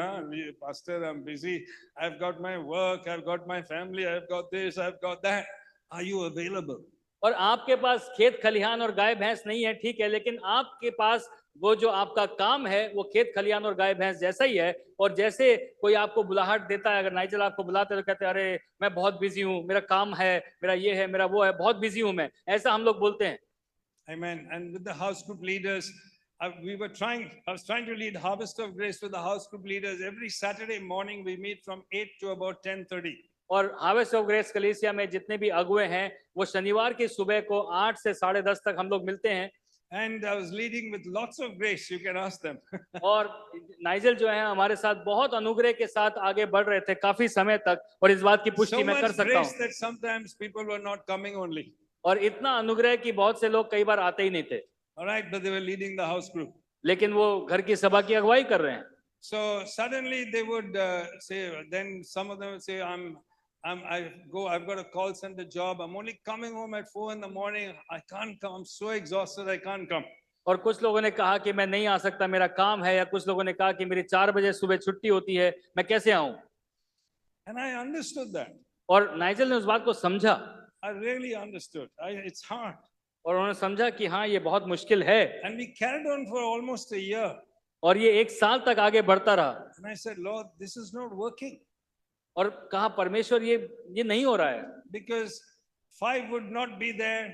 Pastor, I'm busy. I've got my work, I've got my family, I've got this, I've got that. Are you available? और आपके पास खेत खलिहान और गाय भैंस नहीं है, ठीक है, लेकिन आपके पास वो जो आपका काम है वो खेत खलिहान और गाय भैंस जैसा ही है। और जैसे कोई आपको बुलाहट देता है, अगर नाइजल आपको बुलाते हैं तो कहते हैं अरे मैं बहुत बिजी हूँ, मेरा काम है, मेरा ये है, मेरा वो है, बहुत बिजी हूँ मैं, ऐसा हम लोग बोलते हैं। Amen. And with the house group leaders, I was trying to lead Harvest of Grace with the house group leaders. Every Saturday morning we meet from 8 to about 10:30. और हार्वेस्ट ऑफ ग्रेस कलीसिया में जितने भी अगुए हैं वो शनिवार की सुबह को 8 से 10:30 तक हम लोग मिलते हैं। And I was leading with lots of grace. You can ask them. और नाइजल जो है हमारे साथ बहुत अनुग्रह के साथ आगे बढ़ रहे थे काफी समय तक, और इस बात की So पुष्टि मैं कर much सकता grace हूँ। that sometimes people were not coming only. और इतना अनुग्रह कि बहुत से लोग कई बार आते ही नहीं थे, All right, but they were leading the house group. लेकिन वो घर की सभा की अगुवाई कर रहे हैं। So suddenly they would say, then some of them would say, I've got a call center job. I'm only coming home at 4 in the morning. I can't come. I'm so exhausted. I can't come. और कुछ लोगों ने कहा कि मैं नहीं आ सकता, मेरा काम है, या कुछ लोगों ने कहा कि मेरी 4 बजे सुबह छुट्टी होती है, मैं कैसे आऊं। And I understood that. और नाइजल ने उस बात को समझा। I really understood. It's hard. और उन्होंने समझा कि हाँ ये बहुत मुश्किल है। And we carried on for almost a year. और ये 1 साल तक आगे बढ़ता रहा। And I said, Lord, this is not working. और कहा परमेश्वर ये नहीं हो रहा है। Because 5 would not be there.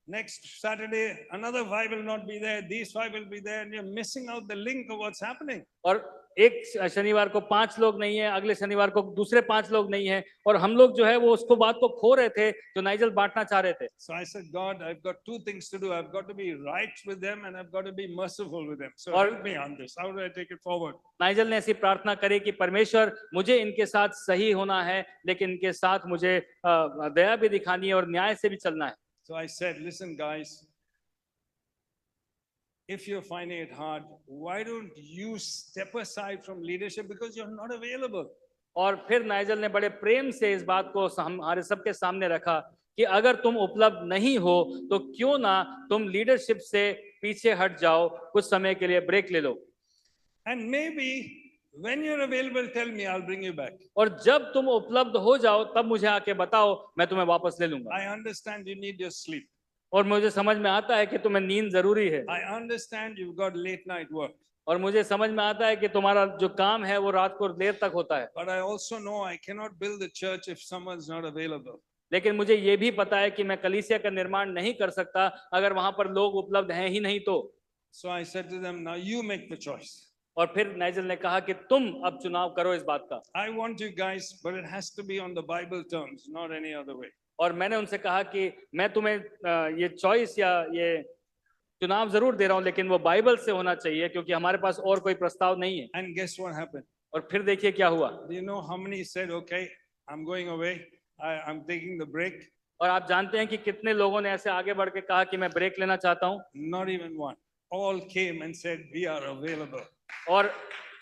Next Saturday, another 5 will not be there. These 5 will be there. And you're missing out the link of what's happening. और एक शनिवार को 5 लोग नहीं है, अगले शनिवार को दूसरे 5 लोग नहीं है, और हम लोग जो है वो उसको बात को खो रहे थे जो नाइजल बांटना चाह रहे थे। So I said, God, I've got 2 things to do. I've got to be right with them and I've got to be merciful with them. So और- help me on this. How do I take it forward? Nigel ने ऐसी प्रार्थना करी कि परमेश्वर मुझे इनके साथ सही होना है, लेकिन इनके साथ मुझे दया भी दिखानी है और न्याय से भी चलना है। So I said, listen, guys, if you're finding it hard, why don't you step aside from leadership because you're not available? और फिर नाइजल ने बड़े प्रेम से इस बात को हमारे सबके सामने रखा कि अगर तुम उपलब्ध नहीं हो तो क्यों ना तुम लीडरशिप से पीछे हट जाओ, कुछ समय के लिए ब्रेक ले लो। And maybe when you're available, tell me, I'll bring you back. और जब तुम उपलब्ध हो जाओ तब मुझे आके बताओ, मैं तुम्हें वापस ले लूंगा। I understand you need your sleep. और मुझे समझ में आता है कि तुम्हें नींद जरूरी है, I understand you've got late night work. और मुझे समझ में आता है कि तुम्हारा जो काम है वो रात को देर तक होता है। But I also know I cannot build the church if someone's not available. लेकिन मुझे ये भी पता है कि मैं कलीसिया का निर्माण नहीं कर सकता अगर वहां पर लोग उपलब्ध हैं ही नहीं तो। So I said to them, now you make the choice. और फिर नाइजल ने कहा कि तुम अब चुनाव करो इस बात का। I want you guys, but it has to be on the Bible terms, not any other way. और मैंने उनसे कहा कि मैं तुम्हें ये चॉइस या ये चुनाव जरूर दे रहा हूँ, लेकिन वो बाइबल से होना चाहिए क्योंकि हमारे पास और कोई प्रस्ताव नहीं है। And guess what happened? और फिर देखिए क्या हुआ। Do you know how many said, okay, I'm going away. I'm taking the break. और आप जानते हैं कि कितने लोगों ने ऐसे आगे बढ़ के कहा कि मैं ब्रेक लेना चाहता हूँ। Not even one. All came and said, we are available. और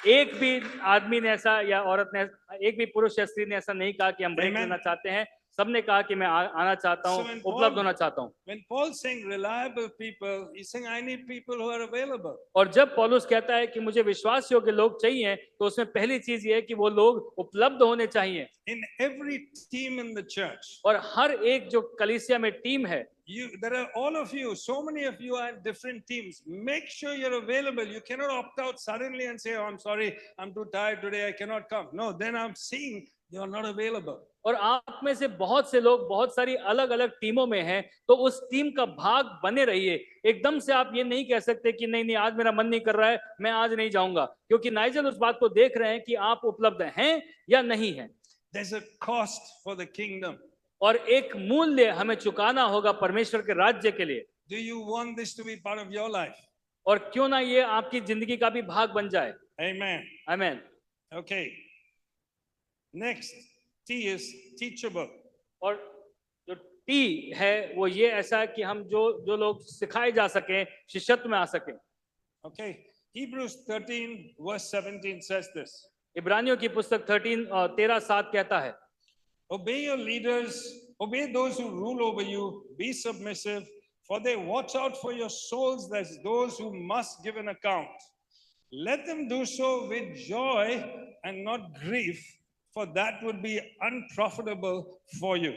एक भी आदमी ने ऐसा या औरत ने, एक भी पुरुष या स्त्री ने ऐसा नहीं कहा कि हम ब्रेक Amen. लेना चाहते हैं। सबने कहा कि मैं आना चाहता हूँ, So when उपलब्ध Paul- होना चाहता हूँ। When Paul's saying reliable people, he's saying I need people who are available. और जब पौलुस कहता है कि मुझे विश्वास योग्य लोग चाहिए, तो उसमें पहली चीज ये है कि वो लोग उपलब्ध होने चाहिए। In every team in the church, और हर एक जो कलीसिया में टीम है, there are all of you, so many of you are in different teams. Make sure you're available. You cannot opt out suddenly and say, oh, I'm sorry, I'm too tired today, I cannot come. No, then I'm seeing you're not available. और आप में से बहुत से लोग बहुत सारी अलग अलग टीमों में हैं, तो उस टीम का भाग बने रहिए। एकदम से आप ये नहीं कह सकते कि नहीं नहीं आज मेरा मन नहीं कर रहा है, मैं आज नहीं जाऊंगा, क्योंकि नाइजल उस बात को देख रहे हैं कि आप उपलब्ध हैं या नहीं हैं। There's a cost for the kingdom. और एक मूल्य हमें चुकाना होगा परमेश्वर के राज्य के लिए। Do you want this to be part of your life? और क्यों ना ये आपकी जिंदगी का भी भाग बन जाए। Amen. आमीन। Okay. Next, T is teachable. और जो टी है वो ये ऐसा है कि हम जो लोग सिखाए जा सके, शिष्यत्व में आ सके। Okay. Hebrews 13 verse 17 says this. इब्रानियों की पुस्तक 13:7 कहता है, Obey your leaders, obey those who rule over you, be submissive, for they watch out for your souls as those who must give an account. Let them do so with joy and not grief, for that would be unprofitable for you.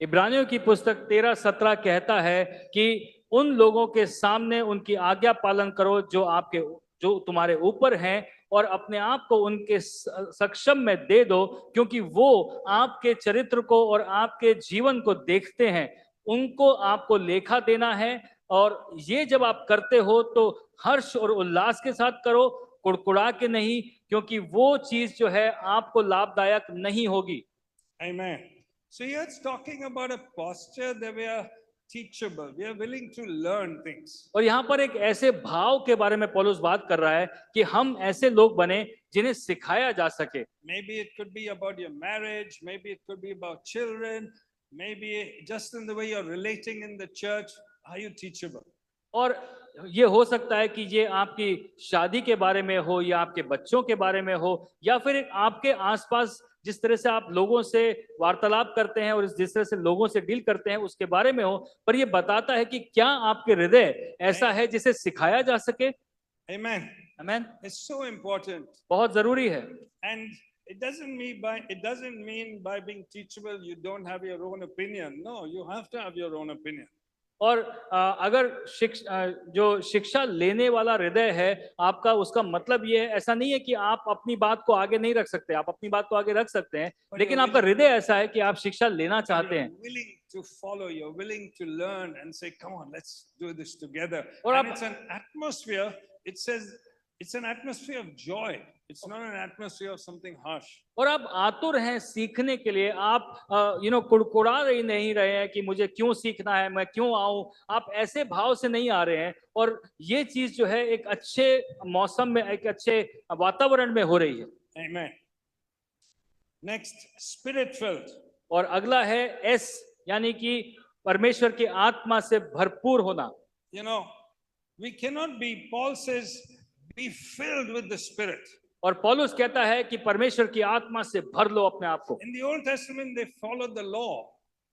इब्रानियों की पुस्तक 13:17 कहता है कि उन लोगों के सामने उनकी आज्ञा पालन करो जो तुम्हारे ऊपर हैं, और अपने आप को उनके सक्षम में दे दो, क्योंकि वो आपके चरित्र को और आपके जीवन को देखते हैं। उनको आपको लेखा देना है, और ये जब आप करते हो तो हर्ष और उल्लास के साथ करो, कुड़कुड़ा के नहीं, क्योंकि वो चीज जो है आपको लाभदायक नहीं होगी। Amen. So here it's talking about a posture that we are teachable. We are willing to learn things. और यहाँ पर एक ऐसे भाव के बारे में पौलुस बात कर रहा है कि हम ऐसे लोग बने जिन्हें सिखाया जा सके। Maybe it could be about your marriage, maybe it could be about children, maybe just in the way you're relating in the church. Are you teachable? और ये हो सकता है कि ये आपकी शादी के बारे में हो, या आपके बच्चों के बारे में हो, या फिर आपके आसपास जिस तरह से आप लोगों से वार्तालाप करते हैं और जिस तरह से लोगों से डील करते हैं उसके बारे में हो। पर ये बताता है कि क्या आपके हृदय ऐसा है जिसे सिखाया जा सके। Amen. आमीन। It's so important. बहुत जरूरी है। And it doesn't mean by being teachable you don't have your own opinion. No, you have to have your own opinion. और अगर जो शिक्षा लेने वाला हृदय है आपका, उसका मतलब ये है, ऐसा नहीं है कि आप अपनी बात को आगे नहीं रख सकते, आप अपनी बात को आगे रख सकते हैं, लेकिन आपका हृदय ऐसा है कि आप शिक्षा लेना चाहते हैं। Willing to follow, you're willing to learn and say, come on, let's do this together. और And आप- it's an atmosphere, it says, it's an atmosphere of joy. It's not an atmosphere of something harsh. और आप आतुर हैं सीखने के लिए, आप कुड़कुड़ा नहीं रहे हैं कि मुझे क्यों सीखना है, मैं क्यों आऊं, आप ऐसे भाव से नहीं आ रहे हैं। और ये चीज जो है एक अच्छे मौसम में, एक अच्छे वातावरण में हो रही है। Amen. Next, spirit filled. और अगला है एस, यानी कि परमेश्वर की आत्मा से भरपूर होना। You know, we cannot be, Paul says, be filled with the Spirit. और पौलुस कहता है कि परमेश्वर की आत्मा से भर लो अपने आप को। In the Old Testament, they followed the law.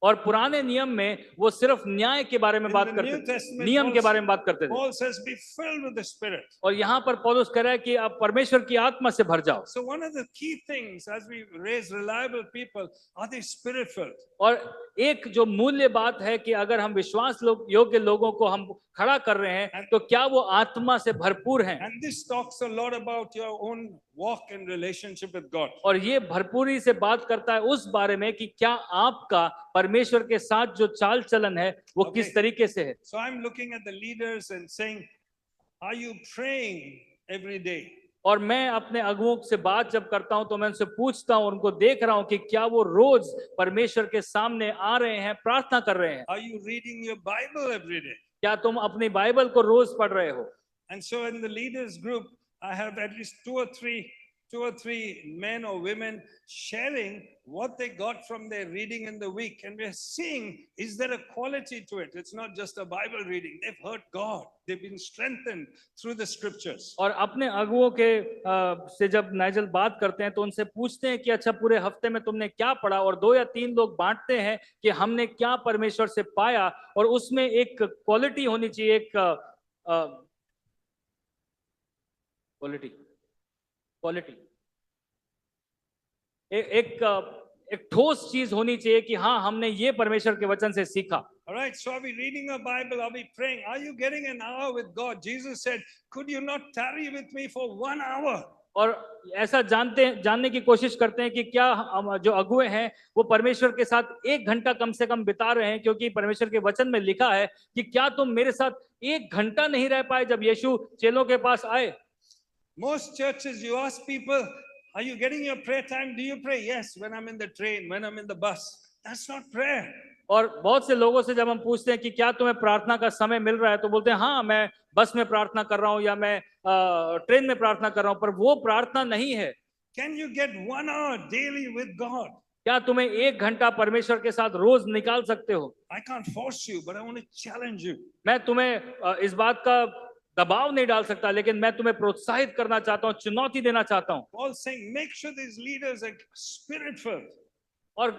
और पुराने नियम में वो सिर्फ न्याय के बारे में In बात the करते New थे, Testament, नियम के बारे में बात करते थे। Paul says, be filled with the Spirit. और यहाँ पर पौलुस कह रहा है कि आप परमेश्वर की आत्मा से भर जाओ। So one of the key things as we raise reliable people, are they spirit filled? और एक जो मूल्य बात है कि अगर हम विश्वास योग्य लोगों को हम खड़ा कर रहे हैं, तो क्या वो आत्मा से भरपूर हैं। And this talks a lot about your own walk and relationship with God. और ये भरपूरी से बात करता है उस बारे में कि क्या आपका परमेश्वर के साथ जो चाल चलन है वो Okay. किस तरीके से है। So I'm looking at the leaders and saying, are you praying every day? और मैं अपने अगुओं से बात जब करता हूं तो मैं उनसे पूछता हूं, उनको देख रहा हूं कि क्या वो रोज परमेश्वर के सामने आ रहे हैं, प्रार्थना कर रहे हैं। Are you reading your Bible every day? क्या तुम अपनी बाइबल को रोज पढ़ रहे हो। And so in the leaders group, I have at least 2 or 3 2 or 3 men or women sharing what they got from their reading in the week. And we're seeing, is there a quality to it? It's not just a Bible reading. They've heard God. They've been strengthened through the scriptures. और अपने अगुओं के से जब Nigel बात करते हैं तो उनसे पूछते हैं कि अच्छा पूरे हफ्ते में तुमने क्या पढ़ा, और 2 या 3 लोग बांटते हैं कि हमने क्या परमेश्वर से पाया, और उसमें एक क्वालिटी होनी चाहिए, एक क्वालिटी क्वालिटी एक ठोस चीज होनी चाहिए कि हाँ हमने ये परमेश्वर के वचन से सीखा. All right, so are we reading a Bible? Are we praying? Are you getting an hour with God? Jesus said, could you not tarry with me for 1 hour? और ऐसा जानने की कोशिश करते हैं कि क्या हम जो अगुए हैं वो परमेश्वर के साथ 1 घंटा कम से कम बिता रहे हैं, क्योंकि परमेश्वर के वचन में लिखा है कि क्या तुम मेरे साथ 1 घंटा नहीं रह पाए जब यीशु चेलों के पास आए. Most churches, you ask people, are you getting your prayer time? Do you pray? Yes, when I'm in the train, when I'm in the bus. That's not prayer. और बहुत से लोगों से जब हम पूछते हैं कि क्या तुम्हें प्रार्थना का समय मिल रहा है, तो बोलते हैं हाँ मैं बस में प्रार्थना कर रहा हूँ या मैं ट्रेन में प्रार्थना कर रहा हूँ, पर वो प्रार्थना नहीं है. Can you get 1 hour daily with God? क्या तुम्हें 1 घंटा परमेश्वर के साथ रोज निकाल सकते हो? I can't force you, but I want to challenge you. मैं तुम्हें इस बात का दबाव नहीं डाल सकता, लेकिन मैं तुम्हें प्रोत्साहित करना चाहता हूँ, चुनौती देना चाहता हूँ. Paul saying, make sure these leaders are spirit-filled. और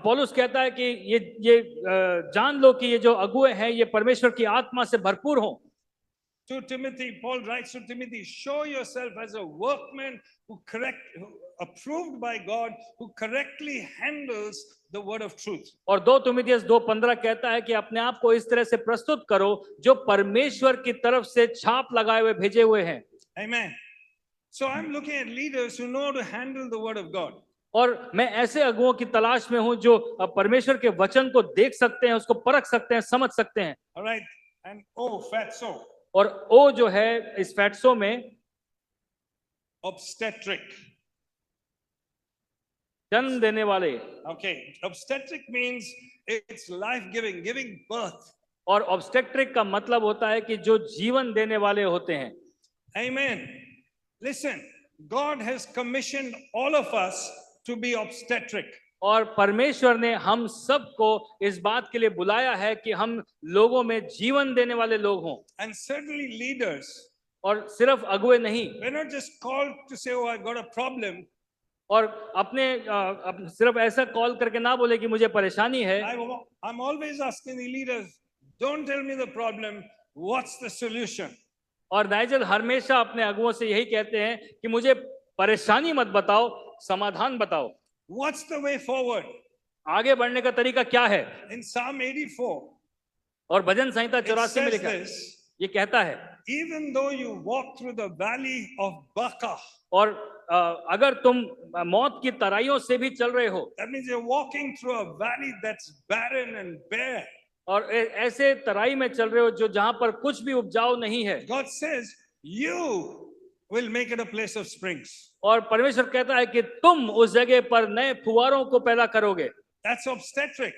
पौलुस कहता है कि ये जान लो कि ये जो अगुए हैं ये परमेश्वर की आत्मा से भरपूर हो. To Timothy, Paul writes to Timothy, show yourself as a workman who approved by God, who correctly handles the word of truth. और 2 तिमुथियुस 2:15 कहता है कि अपने आप को इस तरह से प्रस्तुत करो जो परमेश्वर की तरफ से छाप लगाए हुए भेजे हुए हैं. Amen. So I'm looking at leaders who know to handle the word of God. और मैं ऐसे अगुओं की तलाश में हूं जो परमेश्वर के वचन को देख सकते हैं, उसको परख सकते हैं, समझ सकते हैं. All right. And fatso. और ओ जो है इस फैट्सो में obstetric. जन्म देने वाले. Okay. Obstetric means it's life-giving, giving birth. और ऑब्स्टेट्रिक का मतलब होता है कि जो जीवन देने वाले होते हैं. Amen. Listen, God has commissioned all of us to be obstetric. और परमेश्वर ने हम सबको इस बात के लिए बुलाया है कि हम लोगों में जीवन देने वाले लोग हों. And certainly leaders. और सिर्फ अगुए नहीं. We're not just called to say, oh, I've got a problem. और अपने सिर्फ ऐसा कॉल करके ना बोले कि मुझे परेशानी है. I'm always asking the leaders, don't tell me the problem, what's the solution? और नाइजल हमेशा अपने अगुओं से यही कहते हैं कि मुझे परेशानी मत बताओ, समाधान बताओ. What's the way forward? आगे बढ़ने का तरीका क्या है? In Psalm 84, और भजन संहिता 84 में लिखा है, ये कहता है, even though you walk through the valley of Baca, और अगर तुम मौत की तराइयों से भी चल रहे हो, that means you're walking through a valley that's barren and bare. और ऐसे तराई में चल रहे हो जो जहां पर कुछ भी उपजाऊ नहीं है. God says you will make it a place of springs. और परमेश्वर कहता है कि तुम उस जगह पर नए फुवारों को पैदा करोगे. That's obstetric.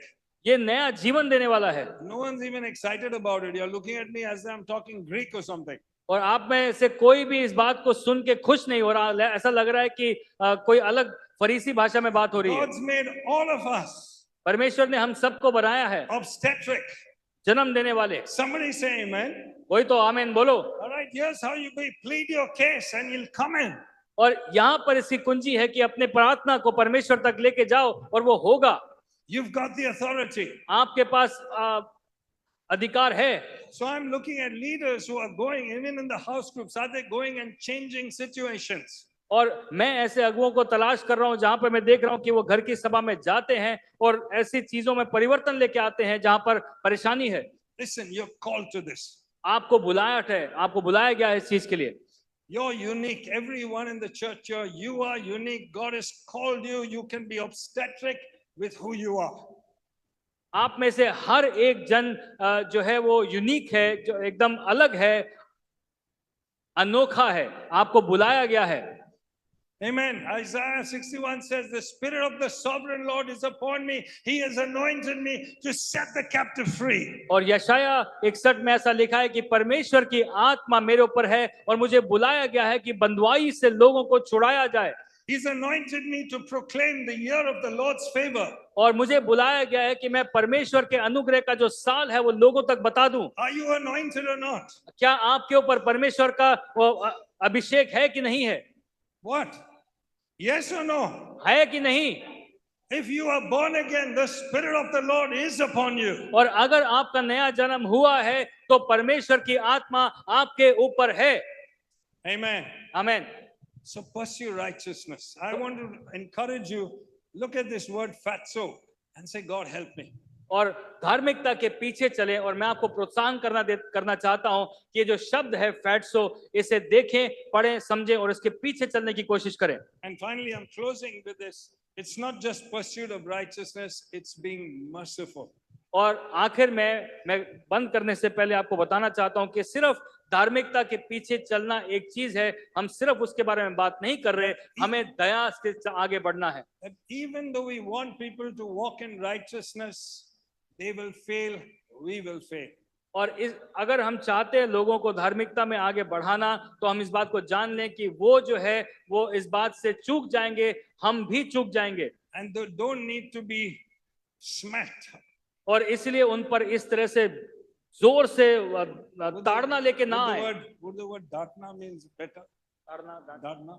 ये नया जीवन देने वाला है. No one's even excited about it. You're looking at me as I'm talking Greek or something. और आप में से कोई भी इस बात को सुन के खुश नहीं हो रहा. ऐसा लग रहा है कि कोई अलग फरीसी भाषा में बात हो रही है. God's made all of us. परमेश्वर ने हम सबको बनाया है Obstetric. जन्म देने वाले. Somebody say amen. कोई तो आमीन बोलो. All right, here's how you plead your case and you'll come in. और यहाँ पर इसकी कुंजी है कि अपने प्रार्थना को परमेश्वर तक लेके जाओ और वो होगा. You've got the authority. आपके पास अधिकार है. So I'm looking at leaders who are going, even in the house groups, are they going and changing situations? और मैं ऐसे अगुओं को तलाश कर रहा हूं जहां पर मैं देख रहा हूं कि वो घर की सभा में जाते हैं और ऐसी चीजों में परिवर्तन लेके आते हैं जहां पर परेशानी है. Listen, you're called to this. आपको बुलाया गया है इस चीज के लिए. You're unique. Everyone in the church here, you are unique. God has called you. You can be obstetric with who you are. आप में से हर एक जन जो है वो यूनिक है, जो एकदम अलग है, अनोखा है. आपको बुलाया गया है. Amen. Isaiah 61 says, the Spirit of the sovereign Lord is upon me. He has anointed me to set the captive free. और यशाया 61 में ऐसा लिखा है कि परमेश्वर की आत्मा मेरे ऊपर है और मुझे बुलाया गया है कि बंधुआई से लोगों को छुड़ाया जाए। He's anointed me to proclaim the year of the Lord's favor. और मुझे बुलाया गया है कि मैं परमेश्वर के अनुग्रह का जो साल है वो लोगों तक बता दूं। Are you anointed or not? क्या आपके ऊपर परमेश्वर का वो अभिषेक है कि नहीं है? What? Yes or no? है कि नहीं? If you are born again, the Spirit of the Lord is upon you. और अगर आपका नया जन्म हुआ है तो परमेश्वर की आत्मा आपके ऊपर है। Amen. आमीन। So pursue righteousness. I want to encourage you, look at this word fatso and say, God help me. और धार्मिकता के पीछे चले और मैं आपको प्रोत्साहन करना चाहता हूं कि ये जो शब्द है फैट्सो, इसे देखें, पढ़ें, समझें और इसके पीछे चलने की कोशिश करें। And finally, I'm closing with this. It's not just pursuit of righteousness, it's being merciful. और आखिर में मैं बंद करने से पहले आपको बताना चाहता हूं कि सिर्फ धार्मिकता के पीछे चलना एक चीज है, हम सिर्फ उसके बारे में बात नहीं कर रहे, हमें दया से आगे बढ़ना है। That even though we want people to walk in righteousness, they will fail, we will fail. और अगर हम चाहते हैं लोगों को धार्मिकता में आगे बढ़ाना, तो हम इस बात को जान लें कि वो जो है वो इस बात से चूक जाएंगे, हम भी चूक जाएंगे। And they don't need to be smacked. और इसलिए उन पर इस तरह से जोर से ताड़ना लेके ना आए। Would the word dartna means better? Dartna?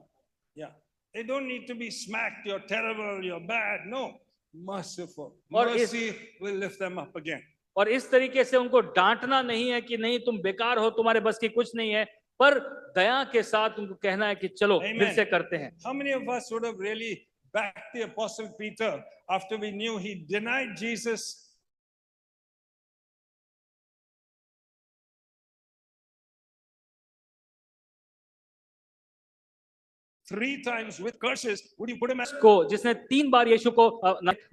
Yeah. They don't need to be smacked, you're terrible, you're bad. No. Merciful. Mercy will lift them up again. और इस तरीके से उनको डांटना नहीं है कि नहीं तुम बेकार हो, तुम्हारे बस की कुछ नहीं है, पर दया के साथ उनको कहना है कि चलो फिर से करते हैं। How many of us would have really backed the Apostle Peter after we knew he denied Jesus? Three times with curses, would you put him as को जिसने 3 बार यीशु को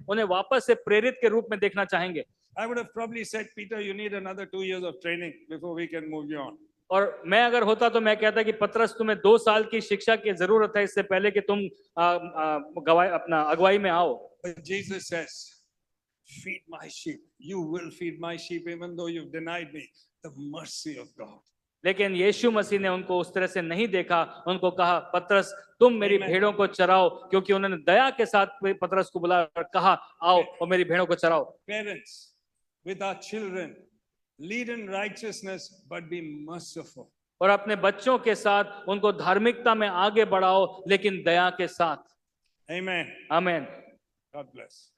उन्हें वापस से प्रेरित के रूप में देखना चाहेंगे? I would have probably said, Peter, you need another 2 years of training before we can move you on. और मैं अगर होता तो मैं कहता कि पतरस तुम्हें 2 साल की शिक्षा की जरूरत है इससे पहले कि तुम अगुवाई में आओ। But Jesus says, feed my sheep. You will feed my sheep even though you've denied me. The mercy of God. लेकिन यीशु मसीह ने उनको उस तरह से नहीं देखा, उनको कहा पतरस तुम मेरी भेड़ों को चराओ, क्योंकि उन्होंने दया के साथ पतरस को बुलाया और कहा आओ और मेरी भेड़ों को चराओ। Parents, with our children, lead in righteousness but be merciful. और अपने बच्चों के साथ उनको धार्मिकता में आगे बढ़ाओ लेकिन दया के साथ। Amen. आमीन। God bless.